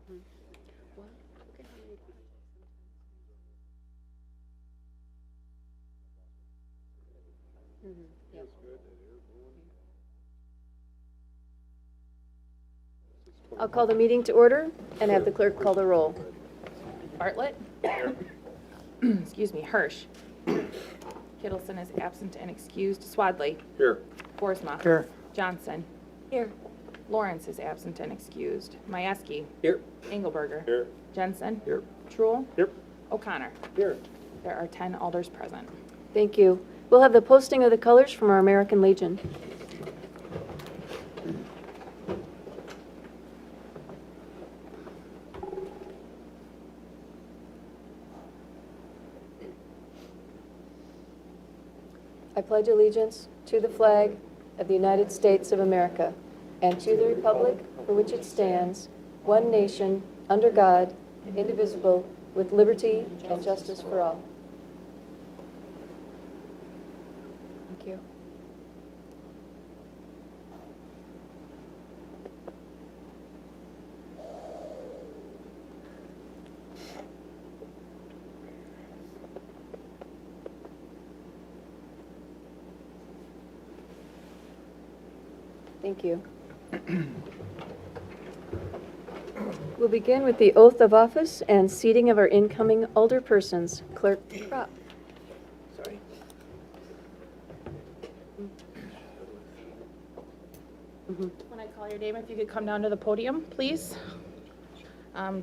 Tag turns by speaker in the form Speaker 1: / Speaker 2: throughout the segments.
Speaker 1: Well, look at how many Yep. I'll call the meeting to order and have the clerk call the roll.
Speaker 2: Bartlett. Excuse me, Hirsch. Kittleson is absent and excused. Swadley.
Speaker 3: Here.
Speaker 2: Boersma.
Speaker 3: Here.
Speaker 2: Johnson.
Speaker 1: Here.
Speaker 2: Lawrence is absent and excused. Majewski.
Speaker 3: Here.
Speaker 2: Engelberger.
Speaker 3: Here.
Speaker 2: Jensen.
Speaker 3: Here.
Speaker 2: Truel.
Speaker 3: Here.
Speaker 2: O'Connor.
Speaker 3: Here.
Speaker 2: There are 10 alders present.
Speaker 1: Thank you. We'll have the posting of the colors from our American Legion. I pledge allegiance to the flag of the United States of America and to the republic for which it stands, one nation, under God, indivisible, with liberty and justice for all. Thank you. Thank you. We'll begin with the oath of office and seating of our incoming alderpersons. Clerk Kropp.
Speaker 3: Sorry.
Speaker 2: When I call your name, if you could come down to the podium, please.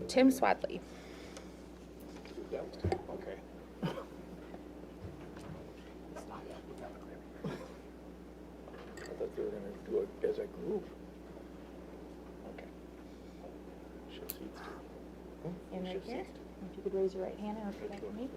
Speaker 2: Tim Swadley.
Speaker 3: Okay. I thought they were going to do it as a group. Okay. Show seats too.
Speaker 2: And right
Speaker 3: Show
Speaker 2: here,
Speaker 3: seats.
Speaker 2: if you could raise your right hand and repeat after me.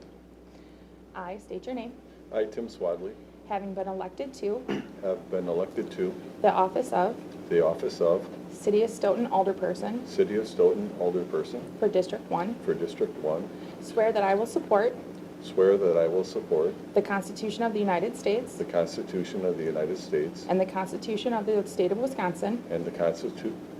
Speaker 2: I state your name.
Speaker 4: I, Tim Swadley,
Speaker 2: Having been elected to
Speaker 4: have been elected to
Speaker 2: the office of
Speaker 4: the office of
Speaker 2: City of Stoughton Alderperson
Speaker 4: City of Stoughton Alderperson
Speaker 2: for District 1,
Speaker 4: for District 1,
Speaker 2: swear that I will support
Speaker 4: swear that I will support
Speaker 2: the Constitution of the United States
Speaker 4: the Constitution of the United States
Speaker 2: and the Constitution of the State of Wisconsin,
Speaker 4: and the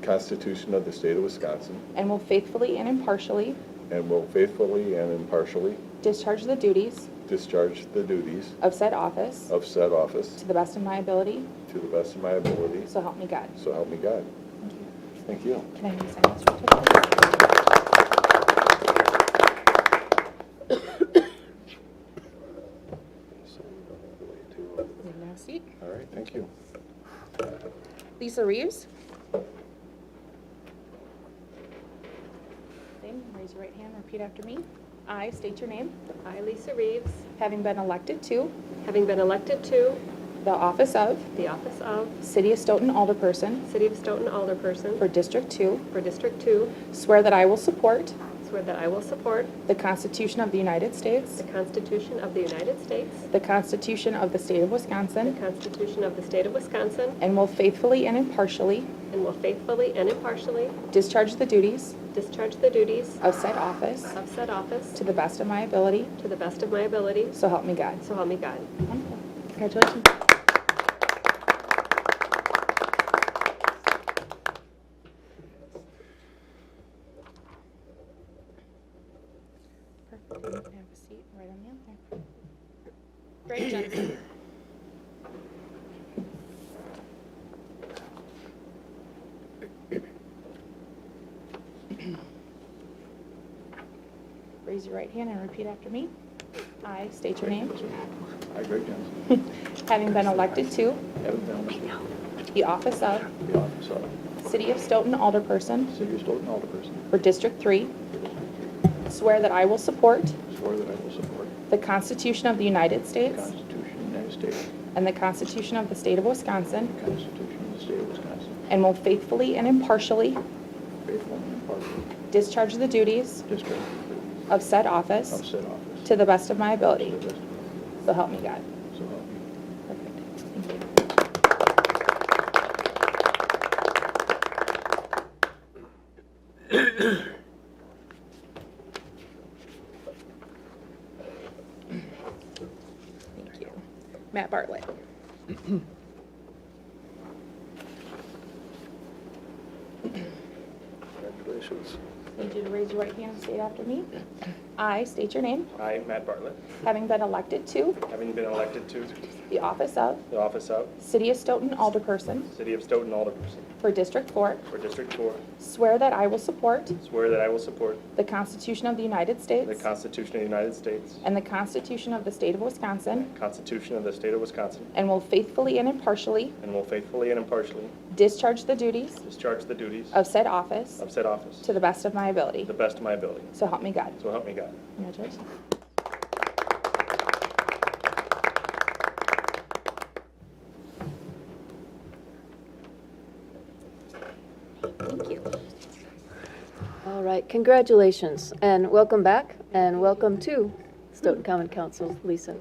Speaker 4: Constitution of the State of Wisconsin,
Speaker 2: and will faithfully and impartially
Speaker 4: and will faithfully and impartially
Speaker 2: discharge the duties
Speaker 4: discharge the duties
Speaker 2: of said office
Speaker 4: of said office
Speaker 2: to the best of my ability,
Speaker 4: to the best of my ability,
Speaker 2: so help me God.
Speaker 4: so help me God. Thank you.
Speaker 2: Can I have you sign this certificate? Have a seat.
Speaker 4: All right, thank you.
Speaker 2: Lisa Reeves. Same, raise your right hand, repeat after me. I state your name.
Speaker 5: I, Lisa Reeves,
Speaker 2: Having been elected to
Speaker 5: having been elected to
Speaker 2: the office of
Speaker 5: the office of
Speaker 2: City of Stoughton Alderperson
Speaker 5: City of Stoughton Alderperson
Speaker 2: for District 2,
Speaker 5: for District 2,
Speaker 2: swear that I will support
Speaker 5: swear that I will support
Speaker 2: the Constitution of the United States,
Speaker 5: the Constitution of the United States,
Speaker 2: the Constitution of the State of
Speaker 5: the
Speaker 2: Wisconsin,
Speaker 5: Constitution of the State of Wisconsin,
Speaker 2: and will faithfully and impartially
Speaker 5: and will faithfully and impartially
Speaker 2: discharge the duties
Speaker 5: discharge the duties
Speaker 2: of said office
Speaker 5: of said office
Speaker 2: to the best of my ability,
Speaker 5: to the best of my ability,
Speaker 2: so help me God.
Speaker 5: so help me God.
Speaker 2: Wonderful. Congratulations. Perfect. You can have a seat right on the end there. Greg Jensen. Raise your right hand and repeat after me. I state your name.
Speaker 4: I, Greg Johnson,
Speaker 2: Having been elected to
Speaker 4: have been elected
Speaker 2: the office of
Speaker 4: to the office of
Speaker 2: City of Stoughton Alderperson
Speaker 4: City of Stoughton Alderperson
Speaker 2: for District 3,
Speaker 4: for District 3.
Speaker 2: swear that I will support
Speaker 4: Swear that I will support
Speaker 2: the Constitution of the United
Speaker 4: the
Speaker 2: States
Speaker 4: Constitution of the United States,
Speaker 2: and the Constitution of the State of Wisconsin,
Speaker 4: the Constitution of the State of Wisconsin,
Speaker 2: and will faithfully and impartially
Speaker 4: faithfully and impartially
Speaker 2: discharge the duties
Speaker 4: discharge the duties
Speaker 2: of said
Speaker 4: of
Speaker 2: office
Speaker 4: said office
Speaker 2: to the best of my
Speaker 4: to the
Speaker 2: ability,
Speaker 4: best of my ability,
Speaker 2: so help me God.
Speaker 4: so help me.
Speaker 2: Perfect. Thank you. Thank you. Matt Bartlett.
Speaker 4: Congratulations.
Speaker 2: Need you to raise your right hand and say it after me. I state your name,
Speaker 3: I, Matt Bartlett,
Speaker 2: having been elected to
Speaker 3: having been elected to
Speaker 2: the office of
Speaker 3: the office of
Speaker 2: City of Stoughton Alderperson
Speaker 3: City of Stoughton Alderperson
Speaker 2: for District 4,
Speaker 3: for District 4,
Speaker 2: swear that I will support
Speaker 3: swear that I will support
Speaker 2: the Constitution of the United
Speaker 3: the
Speaker 2: States
Speaker 3: Constitution of the United States,
Speaker 2: and the Constitution of the State of Wisconsin,
Speaker 3: Constitution of the State of Wisconsin,
Speaker 2: and will faithfully and impartially
Speaker 3: and will faithfully and impartially
Speaker 2: discharge the duties
Speaker 3: discharge the duties
Speaker 2: of said office
Speaker 3: of said office
Speaker 2: to the best of my ability.
Speaker 3: to the best of my ability.
Speaker 2: So help me God.
Speaker 3: So help me God.
Speaker 2: Congratulations. Thank you.
Speaker 1: All right, congratulations, and welcome back, and welcome to Stoughton Common Council, Lisa.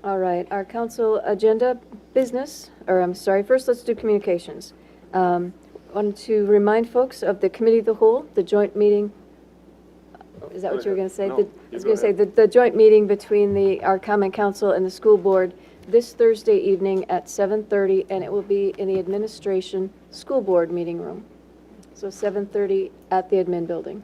Speaker 1: All right, our council agenda business, or I'm sorry, first let's do communications. Wanted to remind folks of the committee of the whole, the joint meeting. Is that what you were going to say?
Speaker 4: No,
Speaker 1: I
Speaker 4: you
Speaker 1: was
Speaker 4: go
Speaker 1: going to say,
Speaker 4: ahead.
Speaker 1: the joint meeting between our common council and the school board this Thursday evening at 7:30, and it will be in the administration school board meeting room. So 7:30 at the admin building.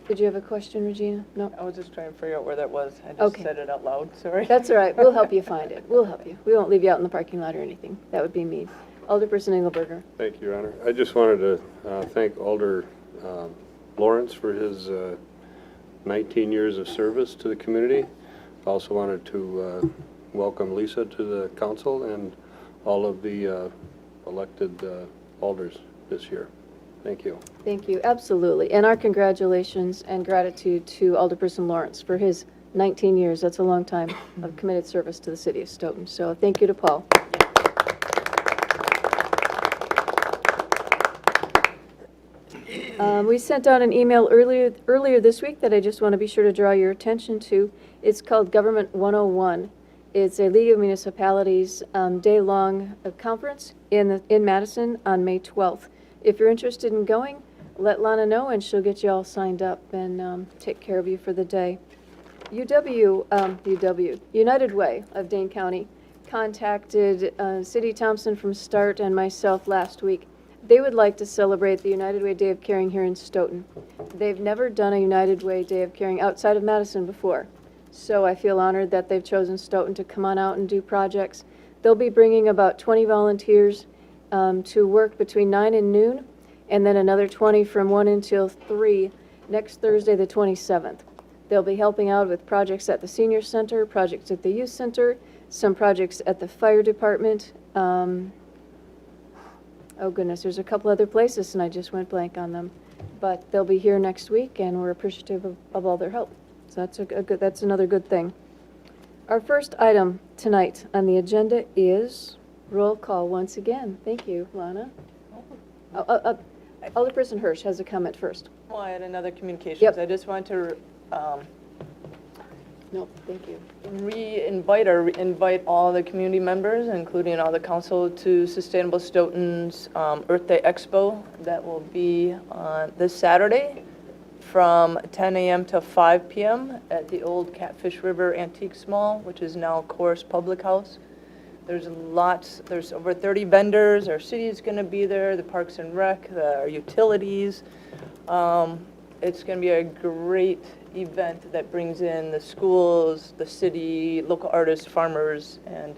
Speaker 1: Did you have a question, Regina? No?
Speaker 6: I was just trying to figure out where that was. I just
Speaker 1: Okay.
Speaker 6: said it out loud, sorry.
Speaker 1: That's all right. We'll help you find it. We'll help you. We won't leave you out in the parking lot or anything. That would be mean. Alderperson Engelberger.
Speaker 4: Thank you, Your Honor. I just wanted to thank Alder Lawrence for his 19 years of service to the community. I also wanted to welcome Lisa to the council and all of the elected alders this year. Thank you.
Speaker 1: Thank you. Absolutely. And our congratulations and gratitude to Alderperson Lawrence for his 19 years. That's a long time of committed service to the city of Stoughton. So thank you to Paul. We sent out an email earlier this week that I just want to be sure to draw your attention to. It's called Government 101. It's a League of Municipalities day-long conference in Madison on May 12th. If you're interested in going, let Lana know and she'll get you all signed up and take care of you for the day. United Way of Dane County contacted City Thompson from START and myself last week. They would like to celebrate the United Way Day of Caring here in Stoughton. They've never done a United Way Day of Caring outside of Madison before. So I feel honored that they've chosen Stoughton to come on out and do projects. They'll be bringing about 20 volunteers to work between 9 and noon, and then another 20 from 1 until 3 next Thursday, the 27th. They'll be helping out with projects at the senior center, projects at the youth center, some projects at the fire department. Oh goodness, there's a couple other places and I just went blank on them. But they'll be here next week and we're appreciative of all their help. So that's another good thing. Our first item tonight on the agenda is roll call once again. Thank you, Lana. Alderperson Hirsch has a comment first.
Speaker 6: Well, I had another communications.
Speaker 1: Yep.
Speaker 6: I just wanted to
Speaker 1: No, thank you.
Speaker 6: invite all the community members, including all the council, to Sustainable Stoughton's Earth Day Expo. That will be on this Saturday from 10 a.m. to 5 p.m. at the old Catfish River Antiques Mall, which is now Course Public House. There's over 30 vendors. Our city is going to be there, the Parks and Rec, our utilities. It's going to be a great event that brings in the schools, the city, local artists, farmers, and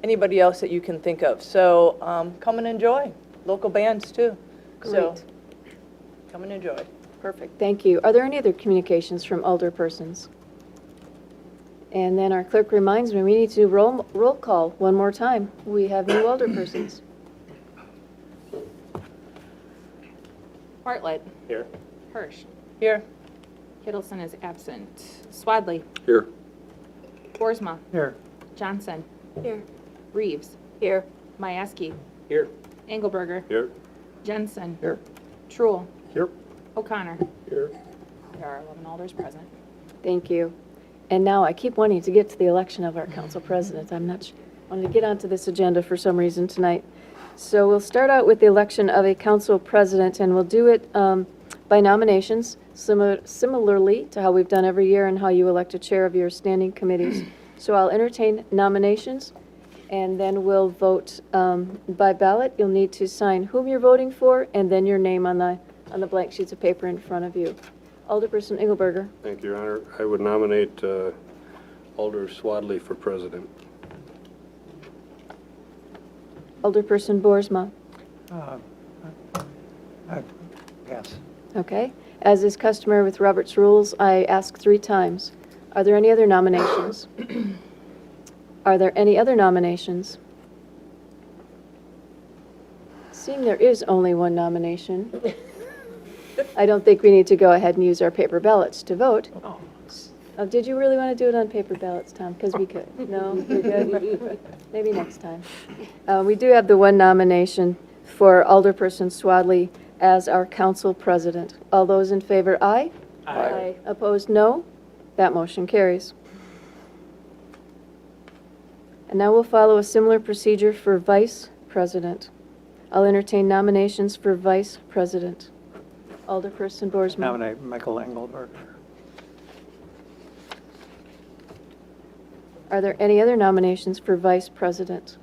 Speaker 6: anybody else that you can think of. So come and enjoy. Local bands too. So
Speaker 1: Great.
Speaker 6: come and enjoy.
Speaker 1: Perfect, thank you. Are there any other communications from alderpersons? And then our clerk reminds me, we need to do roll call one more time. We have new alderpersons.
Speaker 2: Bartlett.
Speaker 3: Here.
Speaker 2: Hirsch.
Speaker 6: Here.
Speaker 2: Kittleson is absent. Swadley.
Speaker 4: Here.
Speaker 2: Boersma.
Speaker 3: Here.
Speaker 2: Johnson.
Speaker 1: Here.
Speaker 2: Reeves.
Speaker 1: Here.
Speaker 2: Mieski.
Speaker 3: Here.
Speaker 2: Engelberger.
Speaker 4: Here.
Speaker 2: Jensen.
Speaker 3: Here.
Speaker 2: Truel.
Speaker 3: Here.
Speaker 2: O'Connor.
Speaker 3: Here.
Speaker 2: There are 11 alders present.
Speaker 1: Thank you. And now I keep wanting to get to the election of our council president. Wanted to get onto this agenda for some reason tonight. So we'll start out with the election of a council president, and we'll do it by nominations, similarly to how we've done every year and how you elect a chair of your standing committees. So I'll entertain nominations, and then we'll vote by ballot. You'll need to sign whom you're voting for, and then your name on the blank sheets of paper in front of you. Alderperson Engelberger.
Speaker 4: Thank you, Your Honor. I would nominate Alder Swadley for president.
Speaker 1: Alderperson Boersma.
Speaker 7: Yes.
Speaker 1: Okay. As is customary with Robert's rules, I ask 3 times. Are there any other nominations? Are there any other nominations? Seeing there is only one nomination, I don't think we need to go ahead and use our paper ballots to vote. Oh, did you really want to do it on paper ballots, Tom? Because we could. No, you're good? Maybe next time. We do have the one nomination for Alderperson Swadley as our council president. All those in favor, aye? Aye. Opposed, no? That motion carries. And now we'll follow a similar procedure for vice president. I'll entertain nominations for vice president. Alderperson Boersma.
Speaker 7: Nominate Michael Engelberg.
Speaker 1: Are there any other nominations for vice president?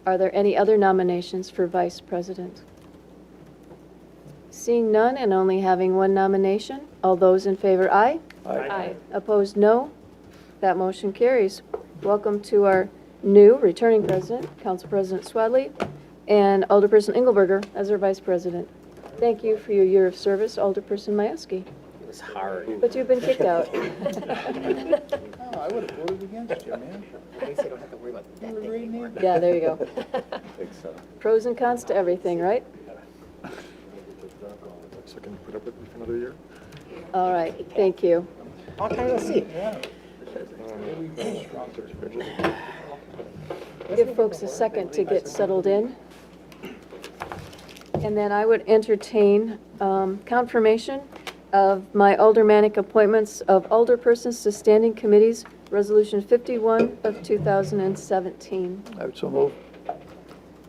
Speaker 1: Are there any other nominations for vice president? Seeing none and only having one nomination, all those in favor, aye?
Speaker 5: Aye.
Speaker 1: Opposed, no? That motion carries. Welcome to our new returning president, Council President Swadley, and Alderperson Engelberger as our vice president. Thank you for your year of service, Alderperson Majewski.
Speaker 3: It was hard.
Speaker 1: But you've been kicked out.
Speaker 3: Oh, I would have voted against you, man.
Speaker 8: At least you don't have to worry about that thing anymore.
Speaker 1: Yeah, there you go.
Speaker 3: Think so.
Speaker 1: Pros and cons to everything, right?
Speaker 3: So can you put up with me for another year?
Speaker 1: All right, thank you.
Speaker 8: Long time no see.
Speaker 1: Give folks a second to get settled in. And then I would entertain confirmation of my aldermanic appointments of alderpersons to standing committees, Resolution 51 of 2017.
Speaker 3: I would so move.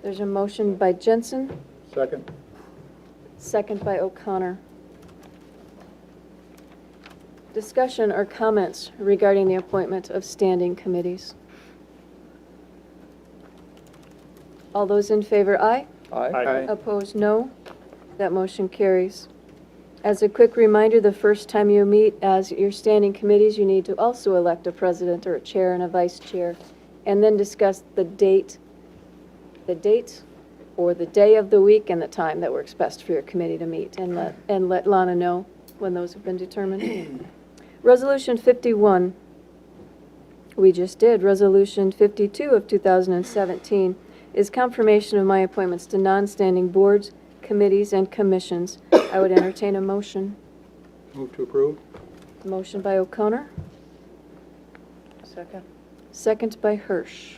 Speaker 1: There's a motion by Jensen,
Speaker 3: Second.
Speaker 1: second by O'Connor. Discussion or comments regarding the appointment of standing committees? All those in favor, aye?
Speaker 3: Aye.
Speaker 1: Opposed, no. That motion carries. As a quick reminder, the first time you meet as your standing committees, you need to also elect a president or a chair and a vice chair, and then discuss the date or the day of the week and the time that works best for your committee to meet, and let Lana know when those have been determined. Resolution 51, we just did. Resolution 52 of 2017 is confirmation of my appointments to non-standing boards, committees, and commissions. I would entertain a motion.
Speaker 3: Move to approve.
Speaker 1: Motion by O'Connor,
Speaker 6: Second.
Speaker 1: second by Hirsch.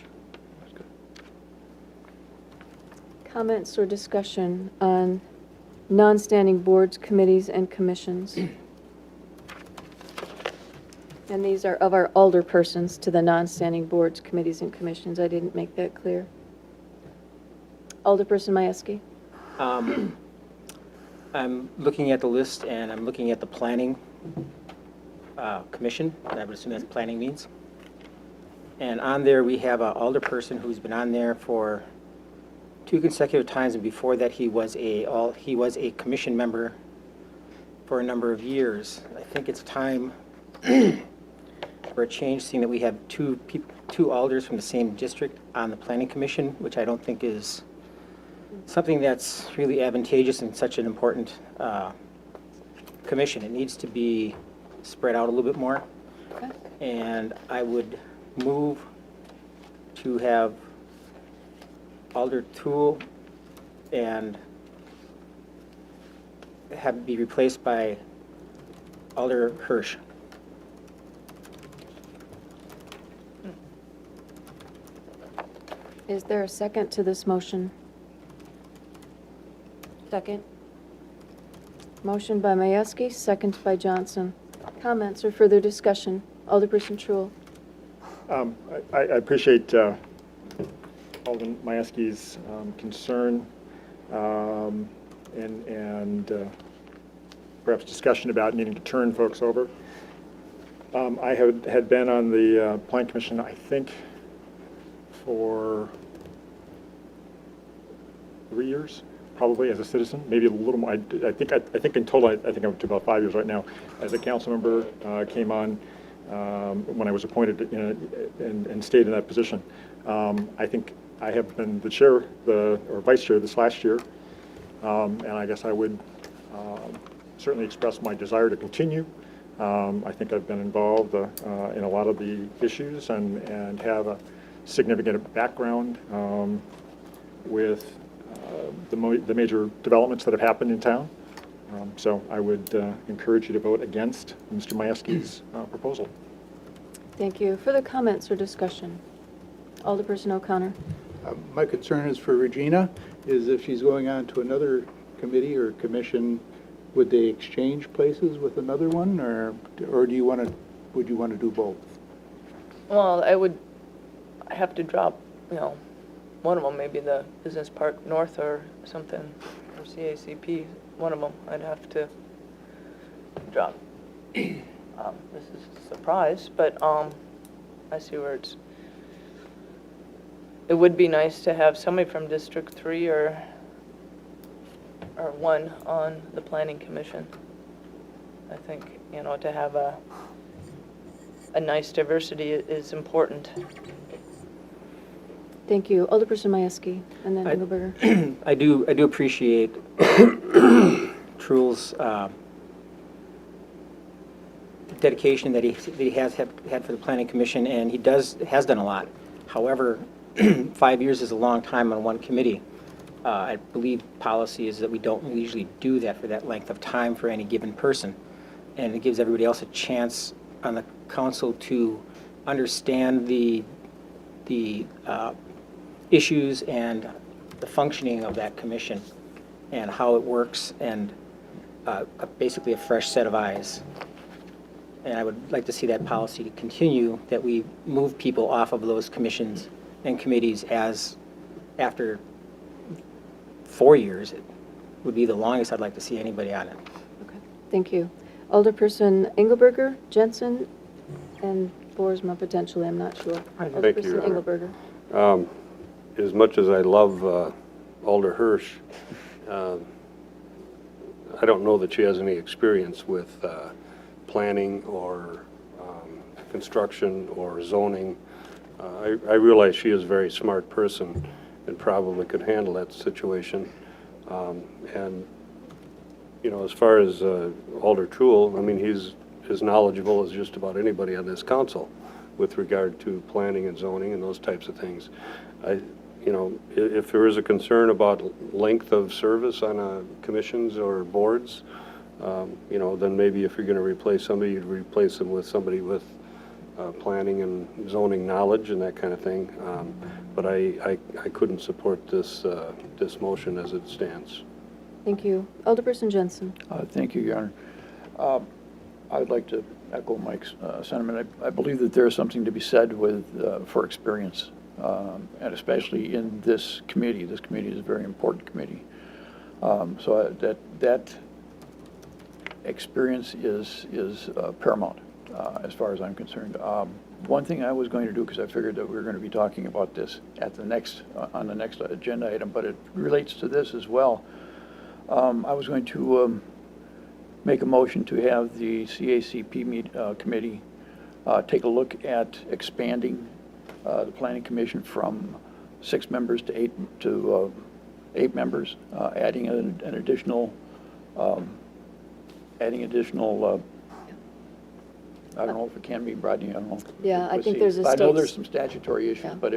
Speaker 1: Comments or discussion on non-standing boards, committees, and commissions? And these are of our alderpersons to the non-standing boards, committees, and commissions. I didn't make that clear. Alderperson Majewski.
Speaker 8: I'm looking at the list, and I'm looking at the planning commission, and I would assume that's planning means. And on there, we have an alderperson who's been on there for 2 consecutive times, and before that, he was a commission member for a number of years. I think it's time for a change, seeing that we have two alders from the same district on the planning commission, which I don't think is something that's really advantageous in such an important commission. It needs to be spread out a little bit more.
Speaker 1: Okay.
Speaker 8: And I would move to have Alder Toole and have be replaced by Alder Hirsch.
Speaker 1: Is there a second to this motion? Second. Motion by Majewski, second by Johnson. Comments or further discussion? Alderperson Truill.
Speaker 9: I appreciate Alderman Majewski's concern and perhaps discussion about needing to turn folks over. I had been on the Plan Commission, I think, for 3 years, probably, as a citizen, maybe a little more. I think in total, I think I'm up to about 5 years right now. As a council member, came on when I was appointed and stayed in that position. I think I have been the chair, or vice chair this last year, and I guess I would certainly express my desire to continue. I think I've been involved in a lot of the issues and have a significant background with the major developments that have happened in town. So I would encourage you to vote against Mr. Majewski's proposal.
Speaker 1: Thank you. Further comments or discussion? Alderperson O'Connor.
Speaker 10: My concern is for Regina, is if she's going on to another committee or commission, would they exchange places with another one, or would you want to do both?
Speaker 6: Well, I would have to drop, one of them, maybe the Business Park North or something, or CACP, one of them, I'd have to drop. This is a surprise, but I see where it would be nice to have somebody from District 3 or 1 on the Planning Commission. I think, to have a nice diversity is important.
Speaker 1: Thank you. Alderperson Majewski, and then Engelberger.
Speaker 8: I do appreciate Truul's dedication that he has had for the Planning Commission, and he has done a lot. However, 5 years is a long time on one committee. I believe policy is that we don't usually do that for that length of time for any given person. And it gives everybody else a chance on the council to understand the issues and the functioning of that commission and how it works, and basically a fresh set of eyes. And I would like to see that policy to continue, that we move people off of those commissions and committees after 4 years. It would be the longest I'd like to see anybody on it.
Speaker 1: Okay. Thank you. Alderperson Engelberger, Jensen, and Boersma potentially, I'm not sure.
Speaker 4: Thank
Speaker 1: Alderperson
Speaker 4: you, Your Honor.
Speaker 1: Engelberger.
Speaker 4: As much as I love Alder Hirsch, I don't know that she has any experience with planning or construction or zoning. I realize she is a very smart person and probably could handle that situation. And, as far as Alder Truul, I mean, he's as knowledgeable as just about anybody on this council with regard to planning and zoning and those types of things. If there is a concern about length of service on commissions or boards, then maybe if you're going to replace somebody, you'd replace them with somebody with planning and zoning knowledge and that kind of thing. But I couldn't support this motion as it stands.
Speaker 1: Thank you. Alderperson Jensen.
Speaker 7: Thank you, Your Honor. I would like to echo Mike's sentiment. I believe that there is something to be said for experience, and especially in this committee. This committee is a very important committee. So that experience is paramount as far as I'm concerned. One thing I was going to do, because I figured that we were going to be talking about this at the next on the next agenda item, but it relates to this as well. I was going to make a motion to have the CACP committee take a look at expanding the Planning Commission from 6 members to 8 members, adding an additional I don't know if it can be, Rodney, I don't know.
Speaker 1: Yeah, I
Speaker 7: We'll
Speaker 1: think
Speaker 7: see.
Speaker 1: there's a
Speaker 7: I know
Speaker 1: states-
Speaker 7: there's some statutory issues,
Speaker 1: Yeah.
Speaker 7: but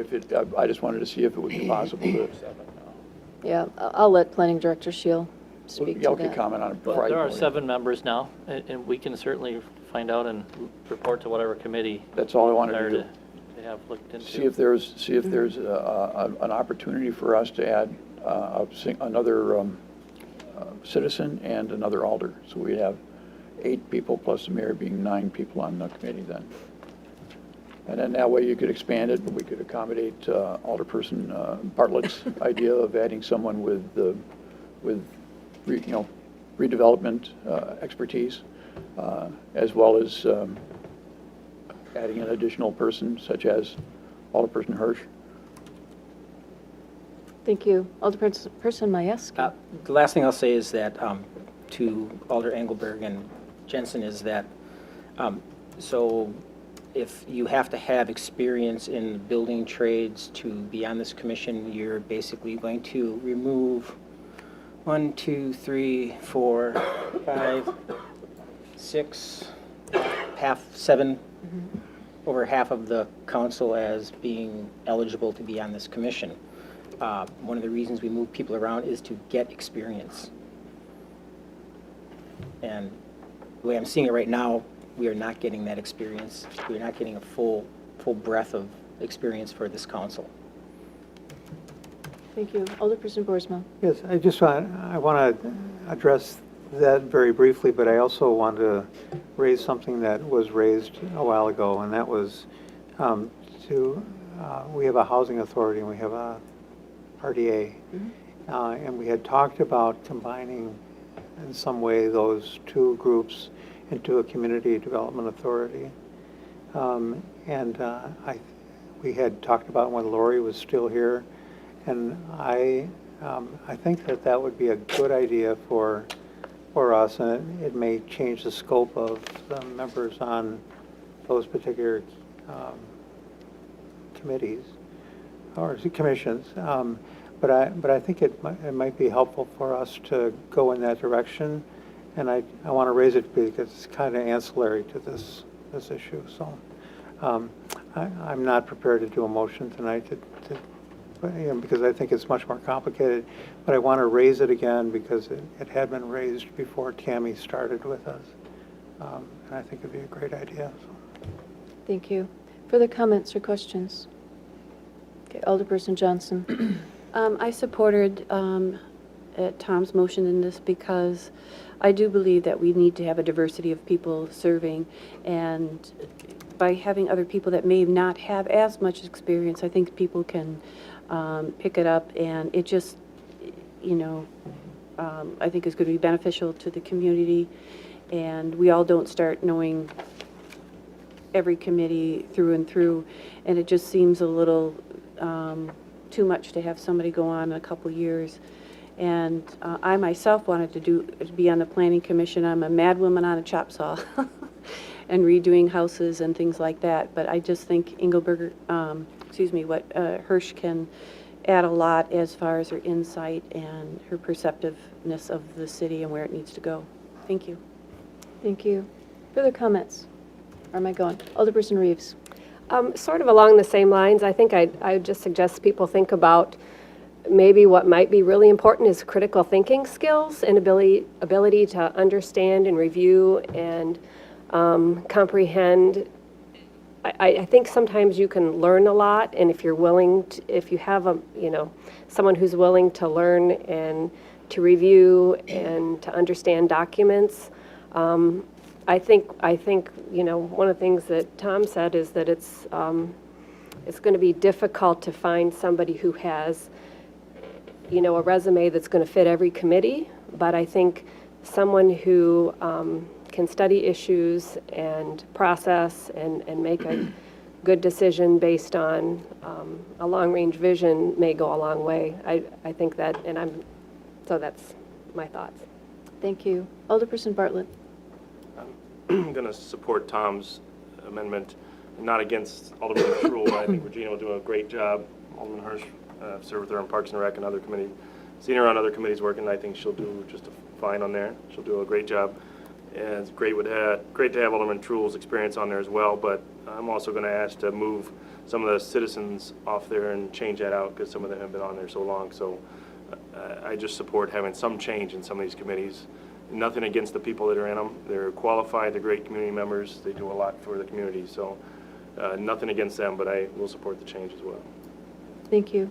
Speaker 7: I just wanted to see if it would be possible to.
Speaker 1: Yeah, I'll let Planning Director Shield speak to
Speaker 7: Y'all can
Speaker 1: that.
Speaker 7: comment on it before I.
Speaker 11: There are
Speaker 7: go in.
Speaker 11: 7 members now, and we can certainly find out and report to whatever committee
Speaker 7: That's all I wanted
Speaker 11: desire
Speaker 7: to do.
Speaker 11: to have looked into.
Speaker 7: See if there's an opportunity for us to add another citizen and another alder. So we have 8 people plus the mayor being 9 people on the committee then. And then that way you could expand it, but we could accommodate Alderperson Bartlett's idea of adding someone with redevelopment expertise, as well as adding an additional person such as Alderperson Hirsch.
Speaker 1: Thank you. Alderperson Majewski.
Speaker 8: The last thing I'll say is that to Alder Engelberg and Jensen is that, so if you have to have experience in building trades to be on this commission, you're basically going to remove 1, 2, 3, 4, 5, 6, seven, over half of the council as being eligible to be on this commission. One of the reasons we move people around is to get experience. And the way I'm seeing it right now, we are not getting that experience. We're not getting a full breadth of experience for this council.
Speaker 1: Thank you. Alderperson Boersma.
Speaker 12: Yes, I want to address that very briefly, but I also want to raise something that was raised a while ago, and that was we have a housing authority and we have a RDA, and we had talked about combining in some way those two groups into a community development authority. We had talked about when Lori was still here, and I think that would be a good idea for us, and it may change the scope of the members on those particular committees or commissions. But I think it might be helpful for us to go in that direction, and I want to raise it because it's kind of ancillary to this issue. So I'm not prepared to do a motion tonight because I think it's much more complicated. But I want to raise it again because it had been raised before Tammy started with us, and I think it'd be a great idea. So.
Speaker 1: Thank you. Further comments or questions? Okay, Alderperson Johnson.
Speaker 13: I supported Tom's motion in this because I do believe that we need to have a diversity of people serving, and by having other people that may not have as much experience, I think people can pick it up, and it just, I think is going to be beneficial to the community, and we all don't start knowing every committee through and through, and it just seems a little too much to have somebody go on a couple years. And I myself wanted to be on the planning commission. I'm a mad woman on a chop saw and redoing houses and things like that. But I just think Hirsch can add a lot as far as her insight and her perceptiveness of the city and where it needs to go. Thank you.
Speaker 1: Thank you. Further comments? Or am I going? Alderperson Reeves.
Speaker 5: Sort of along the same lines, I think I would just suggest people think about maybe what might be really important is critical thinking skills and ability to understand and review and comprehend. I think sometimes you can learn a lot, and if you're willing to, if you have someone who's willing to learn and to review and to understand documents, I think one of the things that Tom said is that it's going to be difficult to find somebody who has a resume that's going to fit every committee, but I think someone who can study issues and process and make a good decision based on a long-range vision may go a long way. I think that, so that's my thoughts.
Speaker 1: Thank you. Alderperson Bartlett.
Speaker 3: I'm going to support Tom's amendment. I'm not against Alderman Truhl. I think Regina will do a great job. Alderman Hirsch, I've served with her on Parks and Rec and other committees. Seen her on other committees working, and I think she'll do just fine on there. She'll do a great job. And it's great to have Alderman Truhl's experience on there as well, but I'm also going to ask to move some of the citizens off there and change that out because some of them have been on there so long. So I just support having some change in some of these committees. Nothing against the people that are in them. They're qualified, they're great community members. They do a lot for the community. So nothing against them, but I will support the change as well.
Speaker 1: Thank you.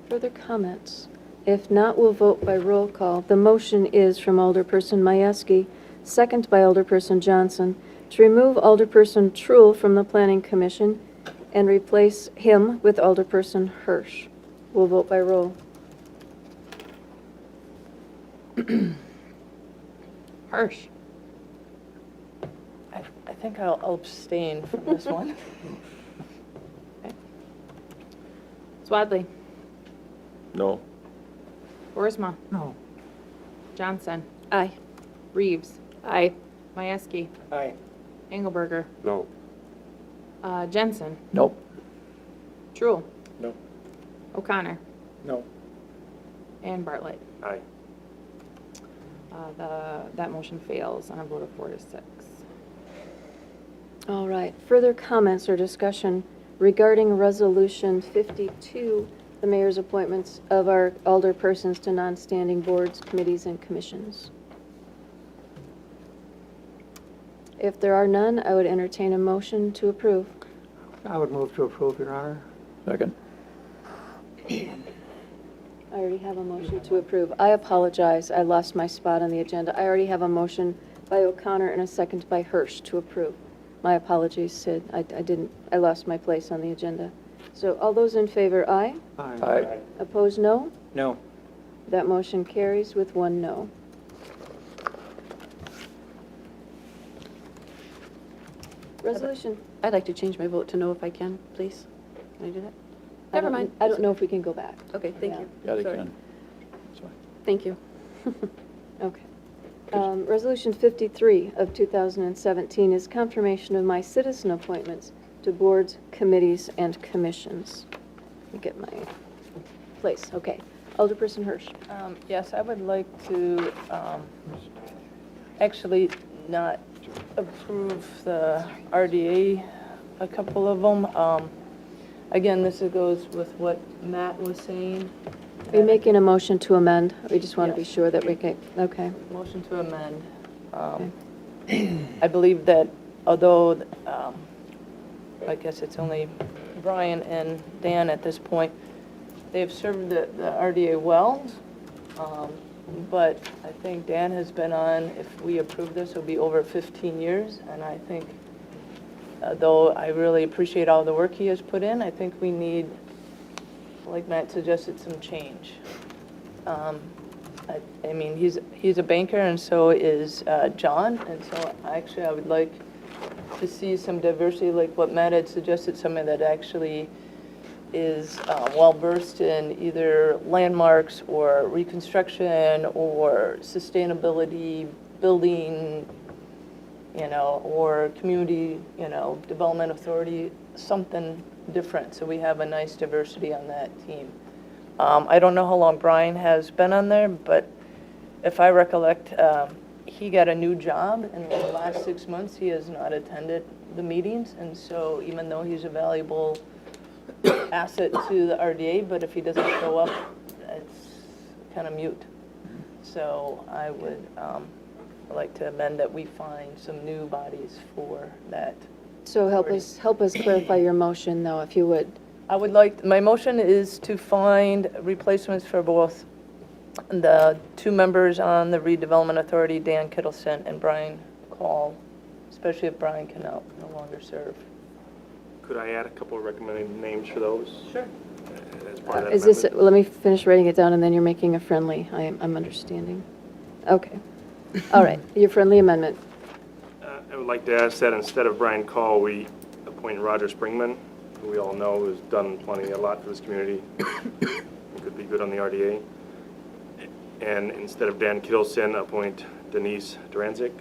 Speaker 1: Further comments? If not, we'll vote by roll call. The motion is from Alderperson Majewski, second by Alderperson Johnson, to remove Alderperson Truhl from the Planning Commission and replace him with Alderperson Hirsch. We'll vote by roll.
Speaker 2: Hirsch.
Speaker 6: I think I'll abstain from this one.
Speaker 2: Swadley.
Speaker 11: No.
Speaker 2: Boersma.
Speaker 12: No.
Speaker 2: Johnson.
Speaker 13: Aye.
Speaker 2: Reeves.
Speaker 5: Aye.
Speaker 2: Mieski.
Speaker 8: Aye.
Speaker 2: Engelberger.
Speaker 4: No.
Speaker 2: Jensen.
Speaker 7: Nope.
Speaker 2: Truul.
Speaker 9: No.
Speaker 2: O'Connor.
Speaker 9: No.
Speaker 2: And Bartlett.
Speaker 3: Aye.
Speaker 2: That motion fails on a vote of 4 to 6.
Speaker 1: All right. Further comments or discussion regarding Resolution 52, the mayor's appointments of our alderpersons to non-standing boards, committees, and commissions? If there are none, I would entertain a motion to approve.
Speaker 12: I would move to approve, Your Honor.
Speaker 7: Second.
Speaker 1: I already have a motion to approve. I apologize, I lost my spot on the agenda. I already have a motion by O'Connor and a second by Hirsch to approve. My apologies, Sid, I lost my place on the agenda. So all those in favor, aye.
Speaker 7: Aye.
Speaker 1: Opposed, no.
Speaker 8: No.
Speaker 1: That motion carries with 1 no. Resolution.
Speaker 13: I'd like to change my vote to no if I can, please. Can I do that? Never mind.
Speaker 1: I don't know if we can go back.
Speaker 13: Okay, thank you.
Speaker 7: Yeah, they
Speaker 13: Sorry.
Speaker 7: can. That's fine.
Speaker 13: Thank you.
Speaker 1: Okay. Resolution 53 of 2017 is confirmation of my citizen appointments to boards, committees, and commissions. Let me get my place. Okay. Alderperson Hirsch.
Speaker 6: Yes, I would like to actually not approve the RDA, a couple of them. Again, this goes with what Matt was saying.
Speaker 1: Are you making a motion to amend? We just want to be
Speaker 6: Yes.
Speaker 1: sure that we can, okay.
Speaker 6: Motion to amend. I believe that although, I guess it's only Brian and Dan at this point, they've served the RDA well, but I think Dan has been on, if we approve this, it'll be over 15 years, and I think, though I really appreciate all the work he has put in, I think we need, like Matt suggested, some change. I mean, he's a banker, and so is John, and so actually I would like to see some diversity, like what Matt had suggested, somebody that actually is well-versed in either landmarks or reconstruction or sustainability, building, or community, development authority, something different, so we have a nice diversity on that team. I don't know how long Brian has been on there, but if I recollect, he got a new job, and in the last 6 months, he has not attended the meetings, and so even though he's a valuable asset to the RDA, but if he doesn't show up, it's kind of mute. So I would like to amend that we find some new bodies for that.
Speaker 1: So help us clarify your motion, though, if you would.
Speaker 6: I would like, my motion is to find replacements for both the 2 members on the redevelopment authority, Dan Kittleson and Brian Call, especially if Brian can no longer serve.
Speaker 3: Could I add a couple of recommended names for those?
Speaker 6: Sure.
Speaker 3: As part of that
Speaker 1: Is this,
Speaker 3: amendment?
Speaker 1: let me finish writing it down, and then you're making a friendly, I'm understanding. Okay. All right, your friendly amendment.
Speaker 3: I would like to ask that instead of Brian Call, we appoint Roger Springman, who we all know has done a lot for this community. He could be good on the RDA. And instead of Dan Kittleson, appoint Denise Duranzik.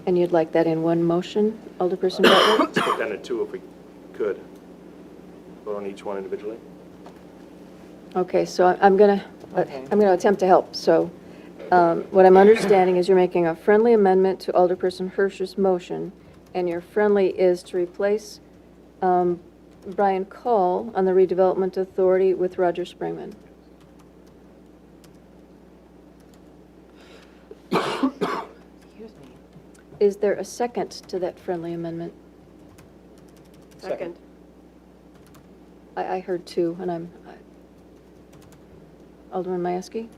Speaker 1: And you'd like that in one motion, Alderperson Butler?
Speaker 3: Let's put that in 2 if we could. Vote on each one individually.
Speaker 1: Okay, so I'm going to attempt to help. So what I'm understanding is you're making a friendly amendment to Alderperson Hirsch's motion, and your friendly is to replace Brian Call on the redevelopment authority with Roger Springman.
Speaker 6: Excuse me.
Speaker 1: Is there a second to that friendly amendment?
Speaker 5: Second.
Speaker 1: I heard 2, and Alderman Mieski?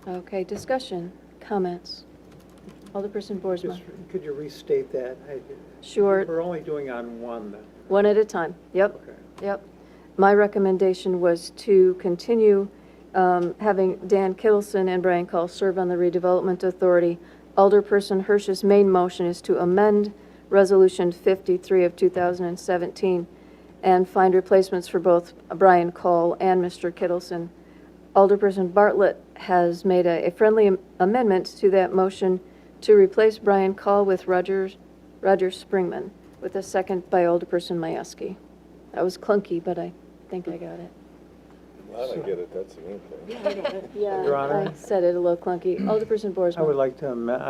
Speaker 1: Okay, discussion, comments. Alderperson Boersma.
Speaker 12: Just, could you restate that?
Speaker 1: Sure.
Speaker 12: We're only doing on one then.
Speaker 1: One at a time. Yep.
Speaker 12: Okay.
Speaker 1: Yep. My recommendation was to continue having Dan Kittleson and Brian Call serve on the Redevelopment Authority. Alderperson Hirsch's main motion is to amend Resolution 53 of 2017 and find replacements for both Brian Call and Mr. Kittleson. Alderperson Bartlett has made a friendly amendment to that motion to replace Brian Call with Roger Springman, with a second by Alderperson Majewski. That was clunky, but I think I got it.
Speaker 4: I get it, that's the main thing.
Speaker 1: Yeah,
Speaker 12: Your Honor?
Speaker 1: I said it a little clunky. Alderperson Boersma.
Speaker 12: I would like to amend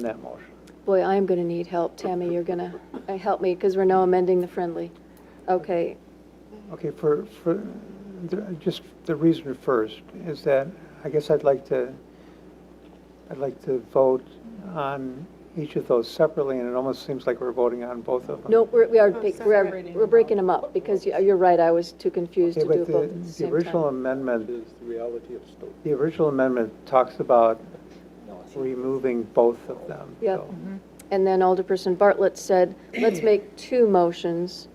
Speaker 12: that motion.
Speaker 1: Boy, I'm going to need help. Tammy, you're going to help me because we're now amending the friendly. Okay,
Speaker 12: Okay, just the reason first is that I guess I'd like to vote on each of those separately, and it almost seems like we're voting on both of them.
Speaker 1: no, we're breaking them up because you're right, I was too confused
Speaker 12: Okay,
Speaker 1: to do
Speaker 12: but
Speaker 1: both at the
Speaker 12: the
Speaker 1: same
Speaker 12: original
Speaker 1: time.
Speaker 12: amendment,
Speaker 4: Is the reality of Stoughton.
Speaker 12: the original amendment talks about removing both of them.
Speaker 1: Yep.
Speaker 12: so-
Speaker 1: And then Alderperson Bartlett said, let's make two motions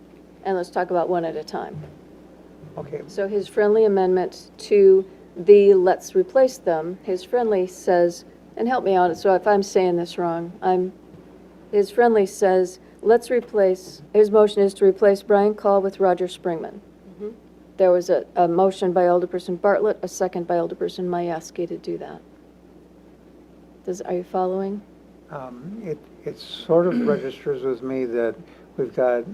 Speaker 1: and let's talk about one at a time.
Speaker 12: Okay,
Speaker 1: So his friendly amendment to the let's replace them, his friendly says, and help me out, so if I'm saying this wrong, his friendly says, let's replace, his motion is to replace Brian Call with Roger Springman. There was a motion by Alderperson Bartlett, a second by Alderperson Majewski to do that. Are you following?
Speaker 12: it sort of registers with me that we've got,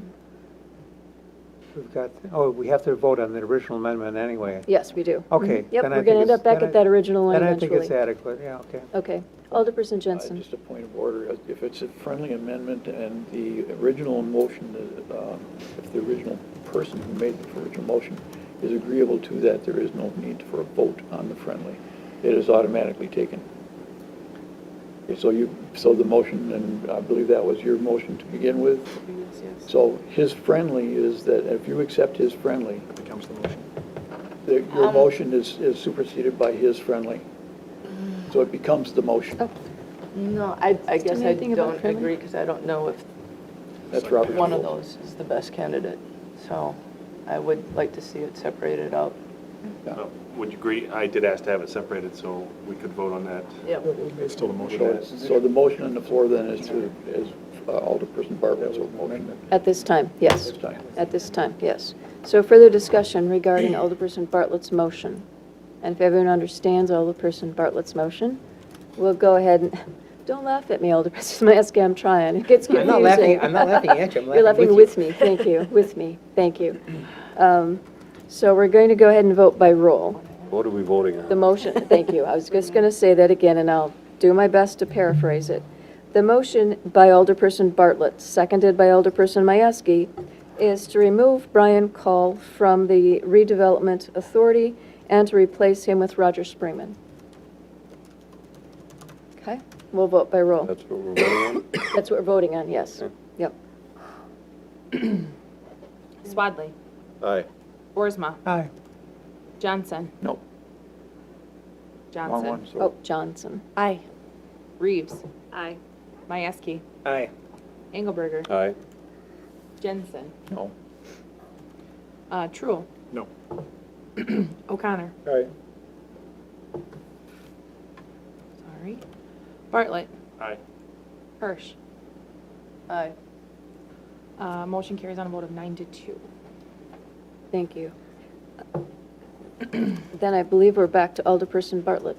Speaker 12: we have to vote on the original amendment anyway.
Speaker 1: Yes, we do.
Speaker 12: Okay.
Speaker 1: Yep,
Speaker 12: then I
Speaker 1: we're
Speaker 12: think
Speaker 1: going to end
Speaker 12: it's-
Speaker 1: up back
Speaker 12: then
Speaker 1: at that original one
Speaker 12: Then I
Speaker 1: eventually.
Speaker 12: think it's adequate, yeah, okay.
Speaker 1: Okay. Alderperson Jensen.
Speaker 7: Just a point of order, if it's a friendly amendment and the original motion, if the original person who made the original motion is agreeable to that, there is no need for a vote on the friendly. It is automatically taken. Okay, so the motion, and I believe that was your motion to begin with. So his friendly is that if you accept his friendly,
Speaker 9: It becomes the motion.
Speaker 7: your motion is superseded by his friendly. So it becomes the motion.
Speaker 1: Oh.
Speaker 6: No, I guess I
Speaker 1: anything about
Speaker 6: don't
Speaker 1: friendly?
Speaker 6: agree because I don't know if
Speaker 7: That's Robert's
Speaker 6: one of
Speaker 7: rule.
Speaker 6: those is the best candidate. So I would like to see it separated out.
Speaker 3: Would you agree? I did ask to have it separated so we could vote on that.
Speaker 6: Yep.
Speaker 9: It's still the motion.
Speaker 7: So the motion on the floor then is Alderperson Bartlett's motion
Speaker 1: At this time, yes.
Speaker 7: this time.
Speaker 1: At this time, yes. So further discussion regarding Alderperson Bartlett's motion. And if everyone understands Alderperson Bartlett's motion, we'll go ahead and, don't laugh at me, Alderperson Majewski, I'm trying. It gets confusing.
Speaker 8: I'm not laughing at you, I'm
Speaker 1: You're
Speaker 8: laughing
Speaker 1: laughing
Speaker 8: with
Speaker 1: with me, thank you, with me, thank you. So we're going to go ahead and vote by roll.
Speaker 4: What are we voting on?
Speaker 1: The motion, thank you. I was just going to say that again, and I'll do my best to paraphrase it. The motion by Alderperson Bartlett, seconded by Alderperson Majewski, is to remove Brian Call from the Redevelopment Authority and to replace him with Roger Springman. Okay, we'll vote by roll.
Speaker 4: That's what we're voting on?
Speaker 1: That's what we're voting on, yes.
Speaker 4: Okay.
Speaker 1: Yep.
Speaker 2: Swadley.
Speaker 4: Aye.
Speaker 2: Boersma.
Speaker 12: Aye.
Speaker 2: Johnson.
Speaker 7: No. Wrong
Speaker 2: Johnson.
Speaker 7: one, so
Speaker 1: Oh, Johnson.
Speaker 13: Aye.
Speaker 2: Reeves.
Speaker 1: Aye.
Speaker 2: Majewski.
Speaker 8: Aye.
Speaker 2: Engelberger.
Speaker 4: Aye.
Speaker 2: Jensen.
Speaker 7: no.
Speaker 2: Truul.
Speaker 9: No.
Speaker 2: O'Connor.
Speaker 12: Aye.
Speaker 2: Sorry. Bartlett.
Speaker 3: Aye.
Speaker 2: Hirsch.
Speaker 6: Aye.
Speaker 2: Motion carries on a vote of 9-2.
Speaker 1: Thank you. Then I believe we're back to Alderperson Bartlett.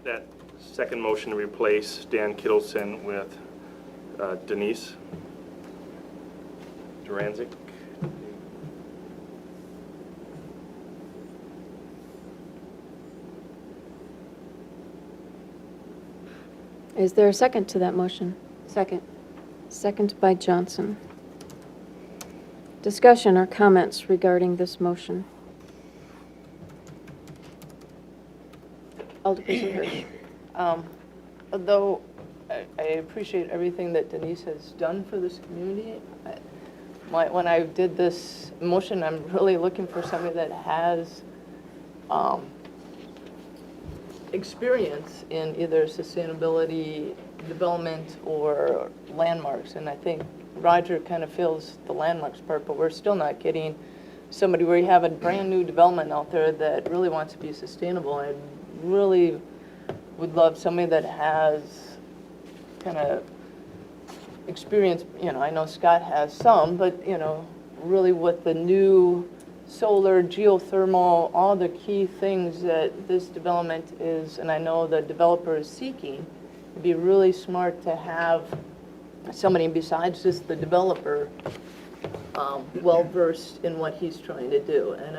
Speaker 3: That second motion to replace Dan Kittleson with Denise Duranzik.
Speaker 1: Is there a second to that motion? Second. Second by Johnson. Discussion or comments regarding this motion? Alderperson Hirsch.
Speaker 6: Although I appreciate everything that Denise has done for this community, when I did this motion, I'm really looking for somebody that has experience in either sustainability, development, or landmarks. And I think Roger kind of fills the landmarks part, but we're still not getting somebody where you have a brand-new development out there that really wants to be sustainable. I really would love somebody that has kind of experience, I know Scott has some, but, really with the new solar, geothermal, all the key things that this development is, and I know the developer is seeking, it'd be really smart to have somebody besides just the developer well-versed in what he's trying to do. And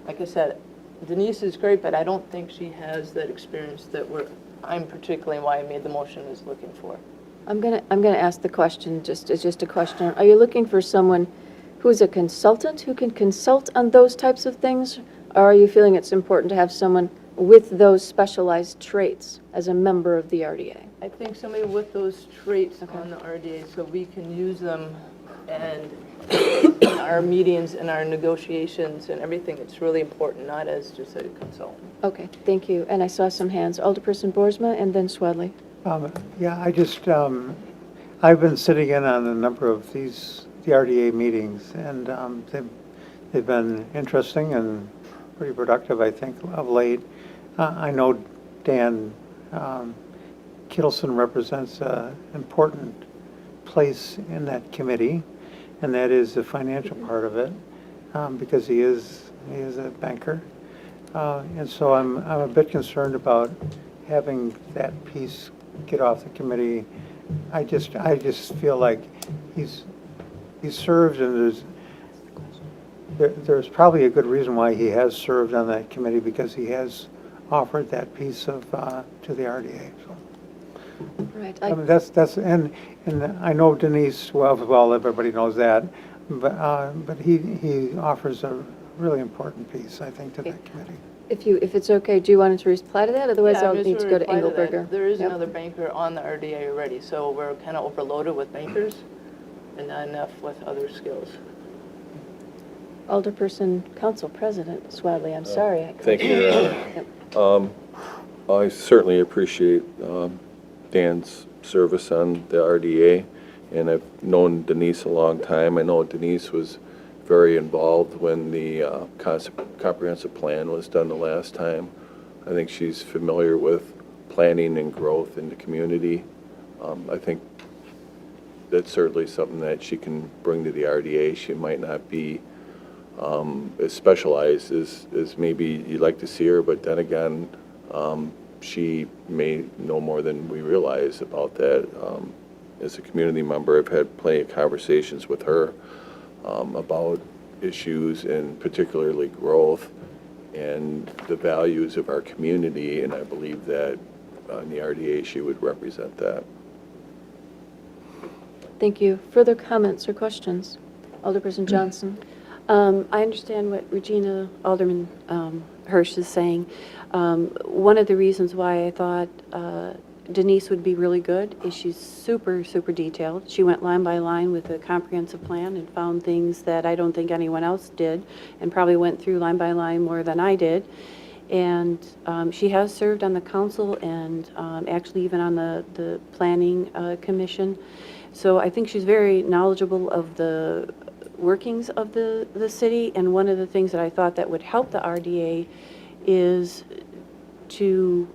Speaker 6: like I said, Denise is great, but I don't think she has that experience that I'm particularly why I made the motion is looking for.
Speaker 1: I'm gonna ask the question, just a question. Are you looking for someone who's a consultant, who can consult on those types of things? Or are you feeling it's important to have someone with those specialized traits as a member of the RDA?
Speaker 6: I think somebody with those traits on the RDA, so we can use them and in our meetings and our negotiations and everything, it's really important, not as just a consultant.
Speaker 1: Okay, thank you. And I saw some hands. Alderperson Boersma and then Swadley.
Speaker 12: Yeah, I just, I've been sitting in on a number of the RDA meetings, and they've been interesting and pretty productive, I think, of late. I know Dan Kittleson represents an important place in that committee, and that is the financial part of it, because he is a banker. And so I'm a bit concerned about having that piece get off the committee. I just feel like he's served, and there's probably a good reason why he has served on that committee, because he has offered that piece of to the RDA. So.
Speaker 1: Right.
Speaker 12: I mean, that's and I know Denise well. Everybody knows that, but he offers a really important piece, I think, to that committee.
Speaker 1: If it's okay, do you want to reply to that? Otherwise,
Speaker 6: Yeah,
Speaker 1: I'll
Speaker 6: just
Speaker 1: need to go to
Speaker 6: reply that.
Speaker 1: Engelberger.
Speaker 6: There is
Speaker 1: Yep.
Speaker 6: another banker on the RDA already, so we're kind of overloaded with bankers and not enough with other skills.
Speaker 1: Alderperson Council President Swadley, I'm sorry.
Speaker 14: Thank you, Your Honor. I certainly appreciate Dan's service on the RDA, and I've known Denise a long time. I know Denise was very involved when the comprehensive plan was done the last time. I think she's familiar with planning and growth in the community. I think that's certainly something that she can bring to the RDA. She might not be as specialized as maybe you'd like to see her, but then again, she may know more than we realize about that. As a community member, I've had plenty of conversations with her about issues and particularly growth and the values of our community, and I believe that in the RDA she would represent that.
Speaker 1: Thank you. Further comments or questions? Alderperson Johnson.
Speaker 13: I understand what Regina Alderman Hirsch is saying. One of the reasons why I thought Denise would be really good is she's super, super detailed. She went line by line with a comprehensive plan and found things that I don't think anyone else did, and probably went through line by line more than I did. And she has served on the council and actually even on the planning commission. So I think she's very knowledgeable of the workings of the city, and one of the things that I thought that would help the RDA is to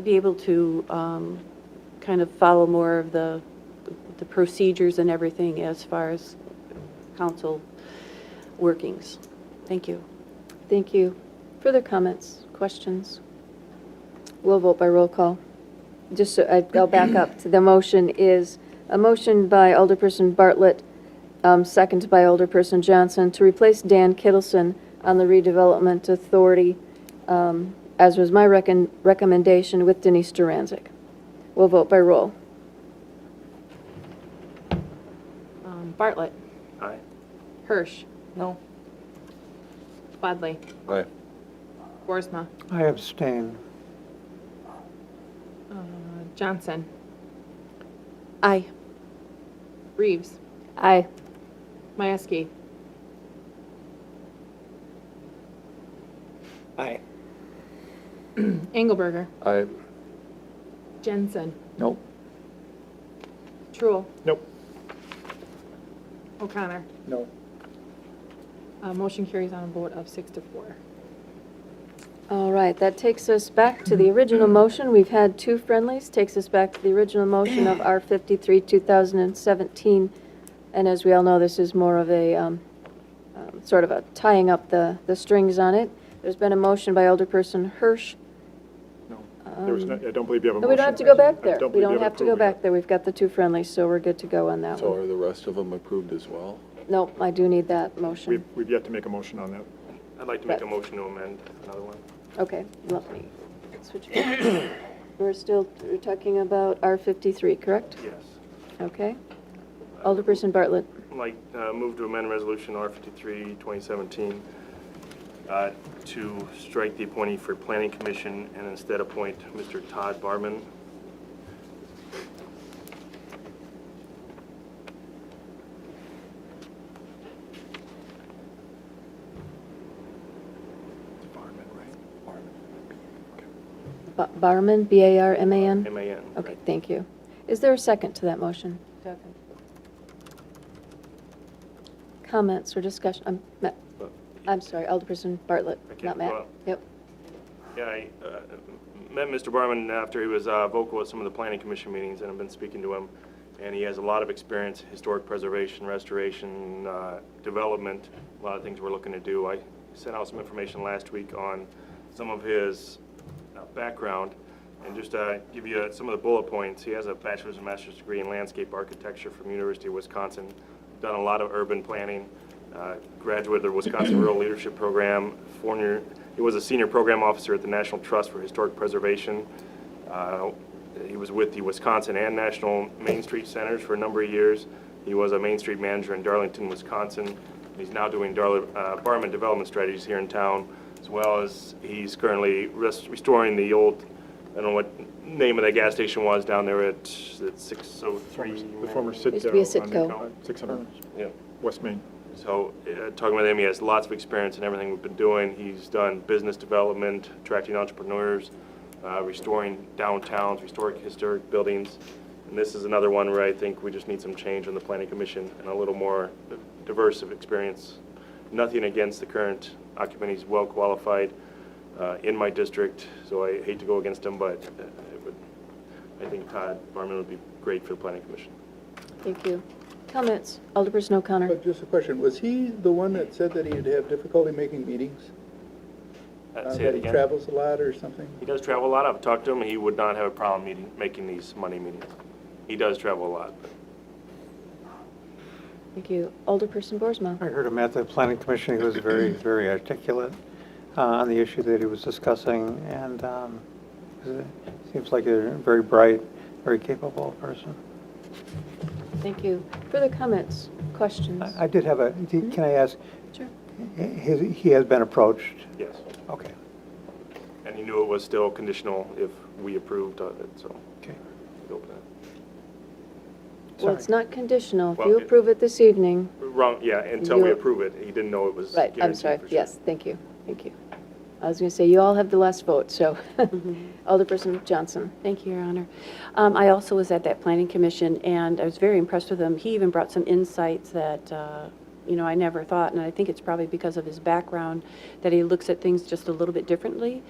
Speaker 13: be able to kind of follow more of the procedures and everything as far as council workings. Thank you.
Speaker 1: Thank you. Further comments, questions? We'll vote by roll call. Just so I'll back up. The motion is a motion by Alderperson Bartlett, seconded by Alderperson Johnson, to replace Dan Kittleson on the redevelopment authority, as was my recommendation, with Denise Duranzik. We'll vote by roll.
Speaker 2: Bartlett.
Speaker 3: Aye.
Speaker 2: Hirsch.
Speaker 6: No?
Speaker 2: Swadley.
Speaker 14: Aye.
Speaker 2: Boersma.
Speaker 12: I abstain.
Speaker 2: Johnson.
Speaker 13: Aye.
Speaker 2: Reeves.
Speaker 1: Aye.
Speaker 2: Mieski.
Speaker 8: Aye.
Speaker 2: Engelberger.
Speaker 4: I,
Speaker 2: Jensen.
Speaker 7: Nope.
Speaker 2: Truul.
Speaker 9: Nope.
Speaker 2: O'Connor.
Speaker 10: No.
Speaker 2: Motion carries on a vote of 6-4.
Speaker 1: All right, that takes us back to the original motion. We've had two friendlies, takes us back to the original motion of R53, 2017. And as we all know, this is more of a, sort of a tying up the strings on it. There's been a motion by Alderperson Hirsch.
Speaker 9: No. There was no, I don't believe you have a motion.
Speaker 1: No, we don't have to go back
Speaker 9: I
Speaker 1: there. We
Speaker 9: believe you
Speaker 1: don't have to go
Speaker 9: approved it.
Speaker 1: back there. We've got the two friendlies, so we're good to go on that
Speaker 14: So
Speaker 1: one.
Speaker 14: are the rest of them approved as well?
Speaker 1: Nope, I do need that motion.
Speaker 9: We've yet to make a motion on that.
Speaker 3: I'd like to make a motion to amend another one.
Speaker 1: Okay, let me switch back. We're talking about R53, correct?
Speaker 3: Yes.
Speaker 1: Okay. Alderperson Bartlett.
Speaker 3: Like, move to amend resolution R53, 2017, to strike the appointee for planning commission and instead appoint Mr. Todd Barman.
Speaker 1: Barman, B-A-R-M-A-N?
Speaker 3: M-A-N.
Speaker 1: Okay, thank you. Is there a second to that motion?
Speaker 6: Second.
Speaker 1: Comments or discussion? I'm sorry, Alderperson Bartlett,
Speaker 3: Okay,
Speaker 1: not Matt.
Speaker 3: well-
Speaker 1: Yep.
Speaker 3: Yeah, I met Mr. Barman after he was vocal at some of the planning commission meetings, and I've been speaking to him, and he has a lot of experience, historic preservation, restoration, development, a lot of things we're looking to do. I sent out some information last week on some of his background, and just give you some of the bullet points. He has a bachelor's and master's degree in landscape architecture from University of Wisconsin, done a lot of urban planning, graduate of the Wisconsin Rural Leadership Program. He was a senior program officer at the National Trust for Historic Preservation. He was with the Wisconsin and National Main Street Centers for a number of years. He was a Main Street manager in Darlington, Wisconsin. He's now doing Barman development strategies here in town, as well as he's currently restoring the old, I don't know what name of that gas station was down there at 603.
Speaker 9: The former Citgo.
Speaker 1: Used to be a
Speaker 9: on
Speaker 1: Citgo.
Speaker 9: 600
Speaker 3: Yeah.
Speaker 9: West Main.
Speaker 3: So, talking with him, he has lots of experience in everything we've been doing. He's done business development, attracting entrepreneurs, restoring downtowns, restoring historic buildings. And this is another one where I think we just need some change on the planning commission and a little more diverse of experience. Nothing against the current occupant. He's well qualified in my district, so I hate to go against him, but I think Todd Barman would be great for the planning commission.
Speaker 1: Thank you. Comments? Alderperson O'Connor.
Speaker 10: But just a question, was he the one that said that he'd have difficulty making meetings?
Speaker 3: Say
Speaker 10: That
Speaker 3: it
Speaker 10: he
Speaker 3: again.
Speaker 10: travels a lot or something?
Speaker 3: He does travel a lot. I've talked to him. He would not have a problem making these Monday meetings. He does travel a lot.
Speaker 1: Thank you. Alderperson Boersma.
Speaker 12: I heard him at the planning commission. He was very, very articulate on the issue that he was discussing, and seems like a very bright, very capable person.
Speaker 1: Thank you. Further comments, questions?
Speaker 12: I did have a, can I ask,
Speaker 1: Sure.
Speaker 12: he has been approached?
Speaker 3: Yes.
Speaker 12: Okay.
Speaker 3: And he knew it was still conditional if we approved of it, so.
Speaker 12: Okay.
Speaker 3: we'll open it.
Speaker 1: Well, it's not conditional. If
Speaker 3: Well,
Speaker 1: you approve it this evening,
Speaker 3: Wrong, yeah, until we
Speaker 1: You-
Speaker 3: approve it. He didn't know it was
Speaker 1: right,
Speaker 3: guaranteed
Speaker 1: I'm sorry,
Speaker 3: for sure.
Speaker 1: yes, thank you, thank you. I was going to say, you all have the last vote, so. Alderperson Johnson.
Speaker 13: Thank you, Your Honor. I also was at that planning commission, and I was very impressed with him. He even brought some insights that, I never thought, and I think it's probably because of his background, that he looks at things just a little bit differently.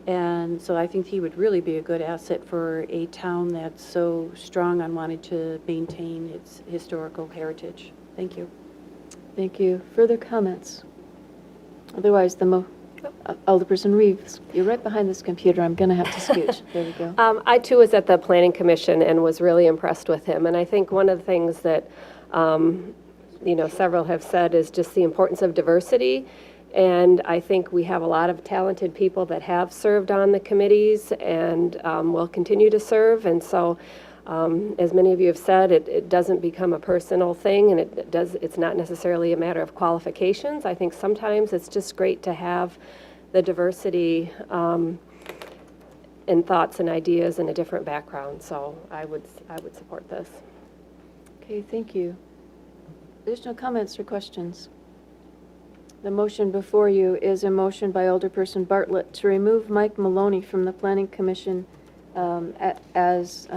Speaker 13: And so I think he would really be a good asset for a town that's so strong on wanting to maintain its historical heritage. Thank you.
Speaker 1: Thank you. Further comments? Otherwise, Alderperson Reeves, you're right behind this computer. I'm going to have to scooch. There we go.
Speaker 5: I too was at the planning commission and was really impressed with him. And I think one of the things that, several have said is just the importance of diversity. And I think we have a lot of talented people that have served on the committees and will continue to serve. And so, as many of you have said, it doesn't become a personal thing, and it's not necessarily a matter of qualifications. I think sometimes it's just great to have the diversity in thoughts and ideas and a different background. So I would support this.
Speaker 1: Okay, thank you. Additional comments or questions? The motion before you is a motion by Alderperson Bartlett to remove Mike Maloney from the Planning Commission as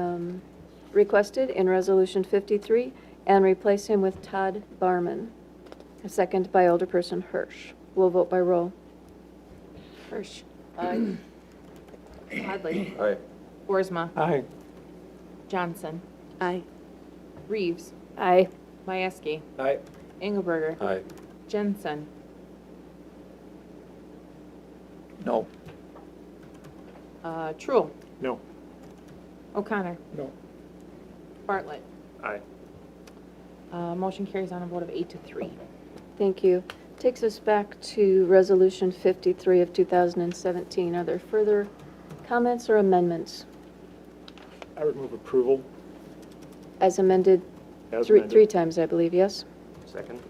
Speaker 1: requested in Resolution 53 and replace him with Todd Barman. A second by Alderperson Hirsch. We'll vote by roll. Hirsch.
Speaker 2: Aye. Hadley.
Speaker 14: Aye.
Speaker 2: Boersma.
Speaker 12: Aye.
Speaker 2: Johnson.
Speaker 13: Aye.
Speaker 2: Reeves.
Speaker 5: Aye.
Speaker 2: Mieski.
Speaker 8: Aye.
Speaker 2: Engelberger.
Speaker 4: Aye.
Speaker 2: Jensen.
Speaker 7: No.
Speaker 2: Truul.
Speaker 9: No.
Speaker 2: O'Connor.
Speaker 9: No.
Speaker 2: Bartlett.
Speaker 3: Aye.
Speaker 2: Motion carries on a vote of 8-3.
Speaker 1: Thank you. Takes us back to Resolution 53 of 2017. Are there further comments or amendments
Speaker 9: I would move approval
Speaker 1: as amended?
Speaker 9: as
Speaker 1: Three
Speaker 9: amended.
Speaker 1: times, I believe, yes?
Speaker 3: Second.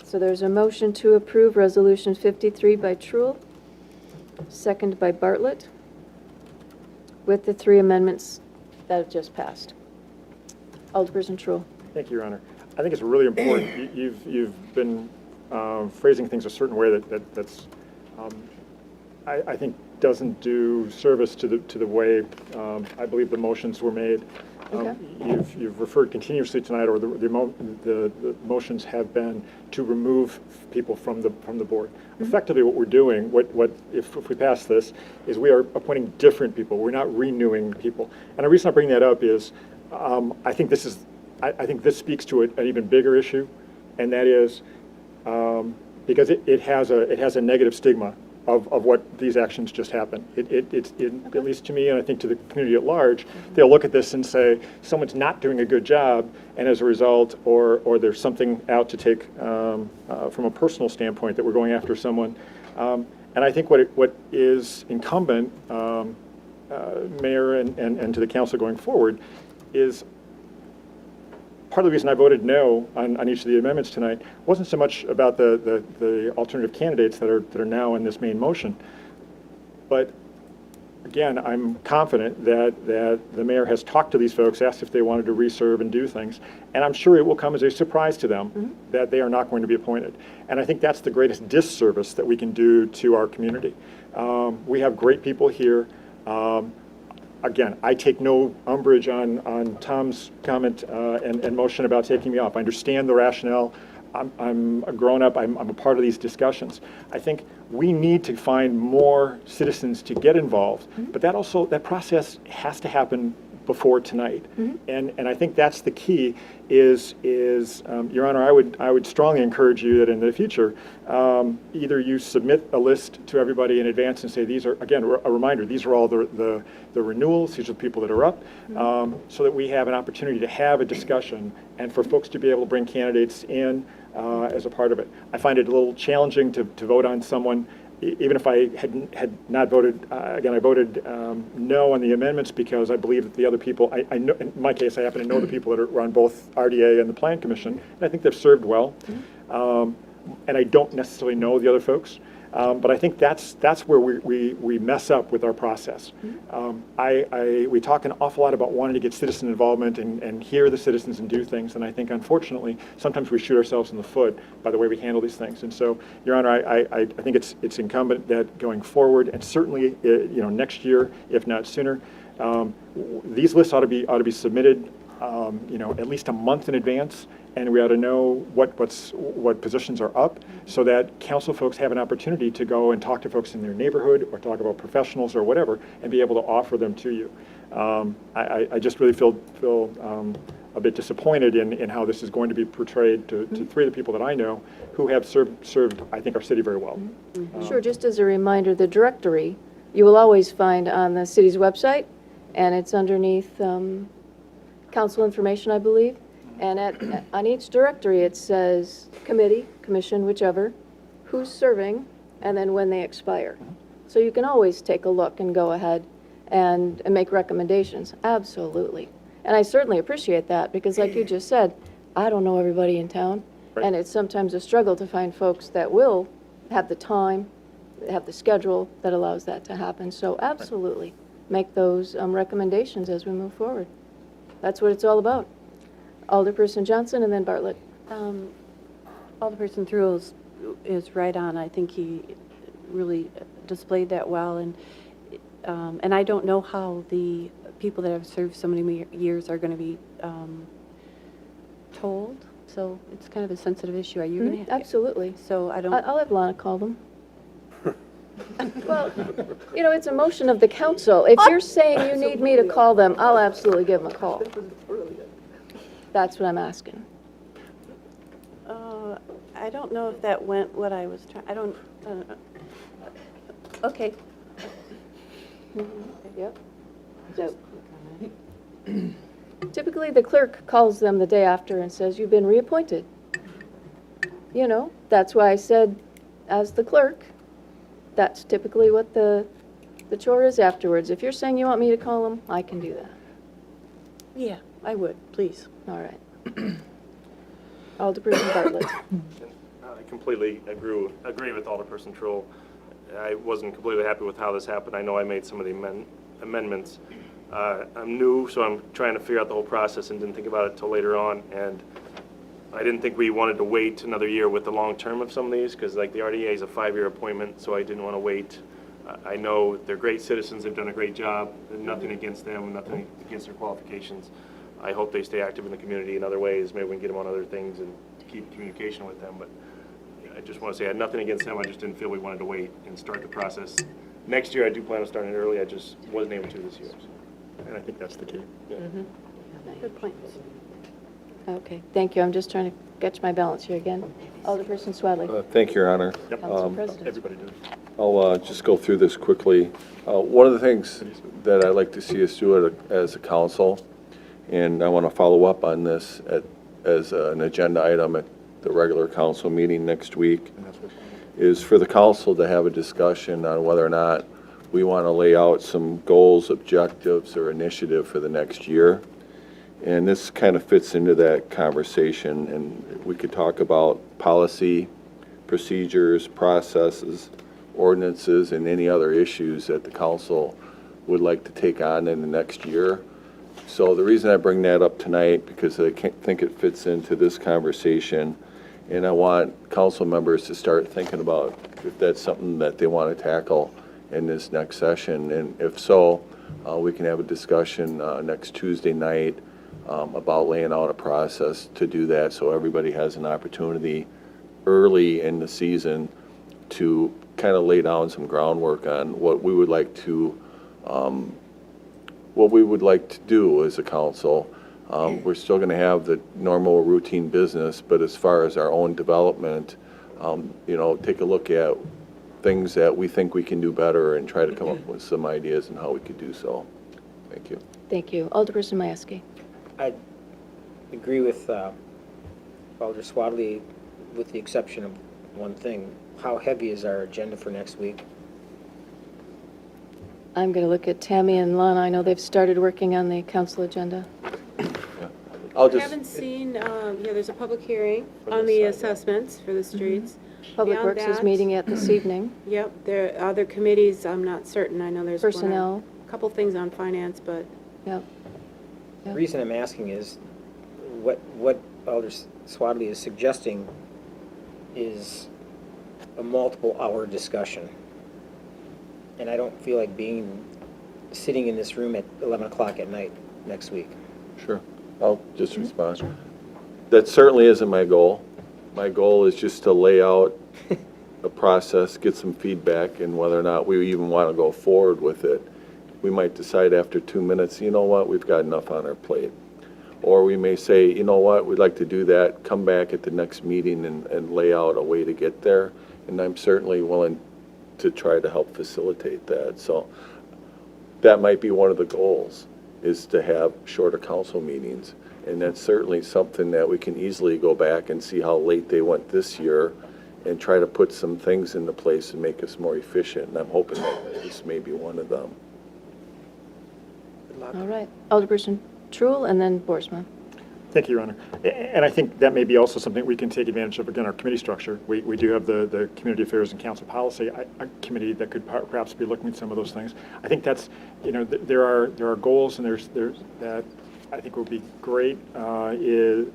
Speaker 1: So there's a motion to approve Resolution 53 by Truul, second by Bartlett, with the three amendments that have just passed. Alderperson Truul.
Speaker 9: Thank you, Your Honor. I think it's really important. You've been phrasing things a certain way that's I think doesn't do service to the way I believe the motions were made.
Speaker 1: Okay.
Speaker 9: You've referred continuously tonight, or the motions have been to remove people from the board. Effectively, what we're doing, if we pass this, is we are appointing different people. We're not renewing people. And the reason I bring that up is I think this speaks to an even bigger issue, and that is because it has a negative stigma of what these actions just happened. At least to me, and I think to the community at large, they'll look at this and say, someone's not doing a good job, and as a result, or there's something out to take from a personal standpoint that we're going after someone. And I think what is incumbent, Mayor and to the council going forward, is part of the reason I voted no on each of the amendments tonight wasn't so much about the alternative candidates that are now in this main motion, but again, I'm confident that the mayor has talked to these folks, asked if they wanted to reserve and do things, and I'm sure it will come as a surprise to them that they are not going to be appointed. And I think that's the greatest disservice that we can do to our community. We have great people here. Again, I take no umbrage on Tom's comment and motion about taking me off. I understand the rationale. I'm a grown-up. I'm a part of these discussions. I think we need to find more citizens to get involved, but that process has to happen before tonight. And I think that's the key is Your Honor, I would strongly encourage you that in the future, either you submit a list to everybody in advance and say, these are, again, a reminder, these are all the renewals, these are the people that are up, so that we have an opportunity to have a discussion and for folks to be able to bring candidates in as a part of it. I find it a little challenging to vote on someone even if I had not voted, again, I voted no on the amendments because I believe that the other people, I know, in my case, I happen to know the people that are on both RDA and the Plan Commission, and I think they've served well. And I don't necessarily know the other folks, but I think that's where we mess up with our process. We talk an awful lot about wanting to get citizen involvement and hear the citizens and do things, and I think unfortunately sometimes we shoot ourselves in the foot by the way we handle these things. And so, Your Honor, I think it's incumbent that going forward, and certainly next year, if not sooner, these lists ought to be submitted at least a month in advance, and we ought to know what positions are up so that council folks have an opportunity to go and talk to folks in their neighborhood or talk about professionals or whatever and be able to offer them to you. I just really feel a bit disappointed in how this is going to be portrayed to three of the people that I know who have served I think, our city very well.
Speaker 1: Sure, just as a reminder, the directory you will always find on the city's website, and it's underneath council information, I believe. And on each directory, it says committee, commission, whichever, who's serving, and then when they expire. So you can always take a look and go ahead and make recommendations. Absolutely. And I certainly appreciate that because like you just said, I don't know everybody in town.
Speaker 9: Right.
Speaker 1: And it's sometimes a struggle to find folks that will have the time, have the schedule that allows that to happen. So absolutely make those recommendations as we move forward. That's what it's all about. Alderperson Johnson and then Bartlett.
Speaker 13: Alderperson Thurl is right on. I think he really displayed that well, and I don't know how the people that have served so many years are going to be told, so it's kind of a sensitive issue. Are you going to?
Speaker 1: Absolutely.
Speaker 13: So I don't.
Speaker 1: I'll have Lana call them. Well, you know, it's a motion of the council. If you're saying you need me to call them, I'll absolutely give them a call. That's what I'm asking.
Speaker 13: I don't know if that went what I was trying, I don't, okay.
Speaker 1: Yep. So, typically, the clerk calls them the day after and says, "You've been reappointed." You know, that's why I said, as the clerk, that's typically what the chore is afterwards. If you're saying you want me to call them, I can do that.
Speaker 13: Yeah, I would, please.
Speaker 1: All right. Alderperson Bartlett.
Speaker 3: I completely agree with Alderperson Troll. I wasn't completely happy with how this happened. I know I made some of the amendments. I'm new, so I'm trying to figure out the whole process and didn't think about it till later on. And I didn't think we wanted to wait another year with the long term of some of these, because like the RDA is a 5-year appointment, so I didn't want to wait. I know they're great citizens, they've done a great job, nothing against them, nothing against their qualifications. I hope they stay active in the community in other ways. Maybe we can get them on other things and keep communication with them. But I just want to say I had nothing against them. I just didn't feel we wanted to wait and start the process. Next year, I do plan on starting it early. I just wasn't able to this year.
Speaker 9: And I think that's the key.
Speaker 13: Good point.
Speaker 1: Okay, thank you. I'm just trying to catch my balance here again. Alderperson Swadley.
Speaker 14: Thank you, Your Honor.
Speaker 1: Council President.
Speaker 9: Everybody does.
Speaker 14: I'll just go through this quickly. One of the things that I'd like to see us do as a council, and I want to follow up on this as an agenda item at the regular council meeting next week, is for the council to have a discussion on whether or not we want to lay out some goals, objectives, or initiative for the next year. And this kind of fits into that conversation, and we could talk about policy, procedures, processes, ordinances, and any other issues that the council would like to take on in the next year. So the reason I bring that up tonight, because I think it fits into this conversation, and I want council members to start thinking about if that's something that they want to tackle in this next session. And if so, we can have a discussion next Tuesday night about laying out a process to do that, so everybody has an opportunity early in the season to kind of lay down some groundwork on what we would like to do as a council. We're still going to have the normal routine business, but as far as our own development, take a look at things that we think we can do better and try to come up with some ideas on how we could do so. Thank you.
Speaker 1: Thank you. Alderperson Majewski.
Speaker 8: I agree with Alder Swadley, with the exception of one thing. How heavy is our agenda for next week?
Speaker 1: I'm going to look at Tammy and Lana. I know they've started working on the council agenda.
Speaker 14: I'll
Speaker 13: I
Speaker 14: just,
Speaker 13: haven't seen, there's a public hearing on the assessments for the streets.
Speaker 1: Public
Speaker 13: Beyond
Speaker 1: Works is
Speaker 13: that-
Speaker 1: meeting yet this evening.
Speaker 13: Yep, there are other committees, I'm not certain, I know there's one on-
Speaker 1: Personnel.
Speaker 13: a couple things on finance, but
Speaker 1: Yep.
Speaker 8: The reason I'm asking is, what Alder Swadley is suggesting is a multiple-hour discussion. And I don't feel like sitting in this room at 11 o'clock at night next week.
Speaker 14: sure, I'll just respond. That certainly isn't my goal. My goal is just to lay out a process, get some feedback, and whether or not we even want to go forward with it. We might decide after 2 minutes, you know what, we've got enough on our plate. Or we may say, you know what, we'd like to do that, come back at the next meeting and lay out a way to get there. And I'm certainly willing to try to help facilitate that. So that might be one of the goals, is to have shorter council meetings. And that's certainly something that we can easily go back and see how late they went this year and try to put some things into place and make us more efficient. And I'm hoping that this may be one of them.
Speaker 1: All right. Alderperson Truel and then Boersma.
Speaker 9: Thank you, Your Honor. And I think that may be also something we can take advantage of, again, our committee structure. We do have the Community Affairs and Council Policy committee that could perhaps be looking at some of those things. I think that's, there are goals, and there's that I think would be great is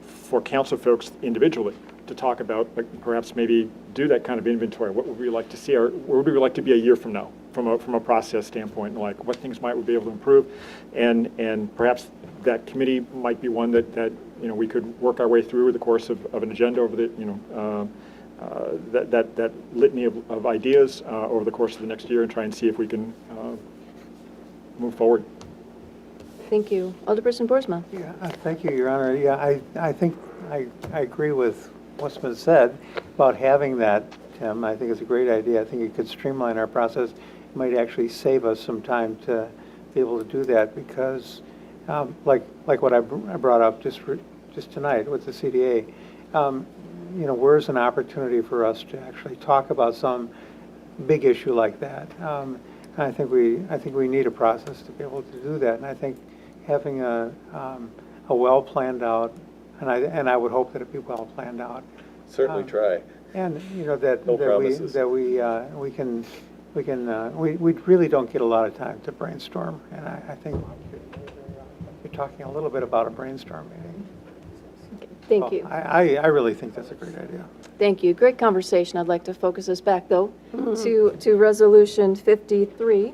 Speaker 9: for council folks individually to talk about, like, perhaps maybe do that kind of inventory. What would we like to see, or where would we like to be a year from now, from a process standpoint, like what things might we be able to improve? And perhaps that committee might be one that we could work our way through the course of an agenda over the, that litany of ideas over the course of the next year, and try and see if we can move forward.
Speaker 1: Thank you. Alderperson Boersma.
Speaker 12: Yeah, thank you, Your Honor. Yeah, I think I agree with what's been said about having that, Tim. I think it's a great idea. I think it could streamline our process. It might actually save us some time to be able to do that because, like what I brought up just tonight with the CDA, where's an opportunity for us to actually talk about some big issue like that? I think we need a process to be able to do that, and I think having a well planned out, and I would hope that it be well planned out.
Speaker 14: Certainly try.
Speaker 12: And
Speaker 14: No promises.
Speaker 12: we really don't get a lot of time to brainstorm, and I think you're talking a little bit about a brainstorm meeting.
Speaker 1: Thank you.
Speaker 12: I really think that's a great idea.
Speaker 1: Thank you. Great conversation. I'd like to focus us back, though, to Resolution 53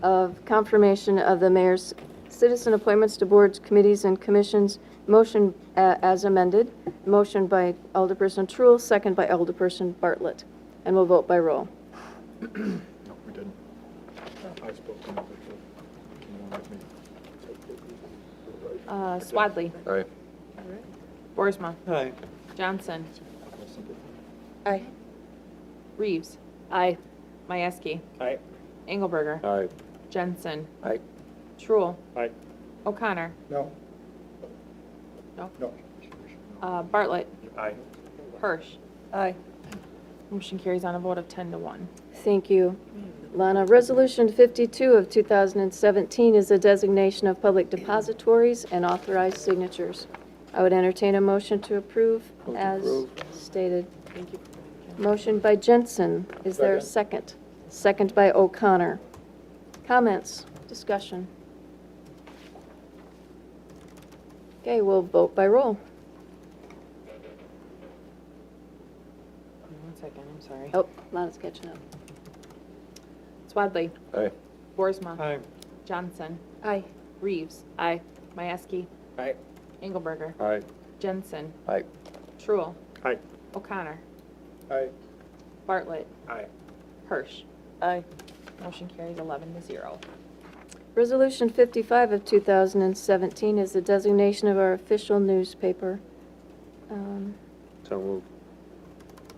Speaker 1: of confirmation of the mayor's citizen appointments to boards, committees, and commissions. Motion as amended. Motion by Alderperson Truul, second by Alderperson Bartlett. And we'll vote by roll.
Speaker 9: No, we didn't. I spoke to him.
Speaker 2: Swadley.
Speaker 14: Aye.
Speaker 2: Boersma.
Speaker 12: Aye.
Speaker 2: Johnson.
Speaker 1: Aye.
Speaker 2: Reeves.
Speaker 1: Aye.
Speaker 2: Mieski.
Speaker 9: Aye.
Speaker 2: Engelberger.
Speaker 4: Aye.
Speaker 2: Jensen.
Speaker 7: Aye.
Speaker 2: Truul.
Speaker 9: Aye.
Speaker 2: O'Connor.
Speaker 10: No.
Speaker 2: No?
Speaker 10: No.
Speaker 2: Bartlett.
Speaker 3: Aye.
Speaker 2: Hirsch.
Speaker 1: Aye.
Speaker 2: Motion carries on a vote of 10-1.
Speaker 1: Thank you, Lana. Resolution 52 of 2017 is a designation of public depositories and authorized signatures. I would entertain a motion to approve as stated.
Speaker 6: Thank you.
Speaker 1: Motion by Jensen. Is there a second? Second by O'Connor. Comments? Discussion? Okay, we'll vote by roll.
Speaker 2: 1 second, I'm sorry.
Speaker 1: Oh, Lana's catching up.
Speaker 2: Swadley.
Speaker 14: Aye.
Speaker 2: Boersma.
Speaker 12: Aye.
Speaker 2: Johnson.
Speaker 1: Aye.
Speaker 2: Reeves.
Speaker 1: Aye.
Speaker 2: Mieski.
Speaker 9: Aye.
Speaker 2: Engelberger.
Speaker 4: Aye.
Speaker 2: Jensen.
Speaker 7: Aye.
Speaker 2: Truul.
Speaker 9: Aye.
Speaker 2: O'Connor.
Speaker 10: Aye.
Speaker 2: Bartlett.
Speaker 3: Aye.
Speaker 2: Hirsch.
Speaker 6: Aye.
Speaker 2: Motion carries 11-0.
Speaker 1: Resolution 55 of 2017 is the designation of our official newspaper.
Speaker 4: So moved.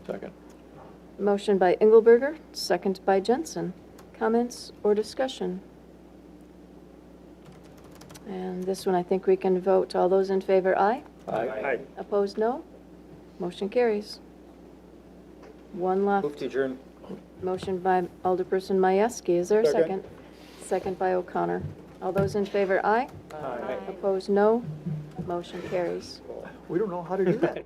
Speaker 7: Second.
Speaker 1: Motion by Engelberger, second by Jensen. Comments or discussion? And this one, I think we can vote. All those in favor, aye.
Speaker 9: Aye.
Speaker 1: Opposed, no. Motion carries. One left.
Speaker 8: Move to adjourn.
Speaker 1: Motion by Alderperson Mieski. Is there a
Speaker 10: Second.
Speaker 1: second? Second by O'Connor. All those in favor, aye.
Speaker 9: Aye.
Speaker 1: Opposed, no. Motion carries.
Speaker 10: We don't know how to do that.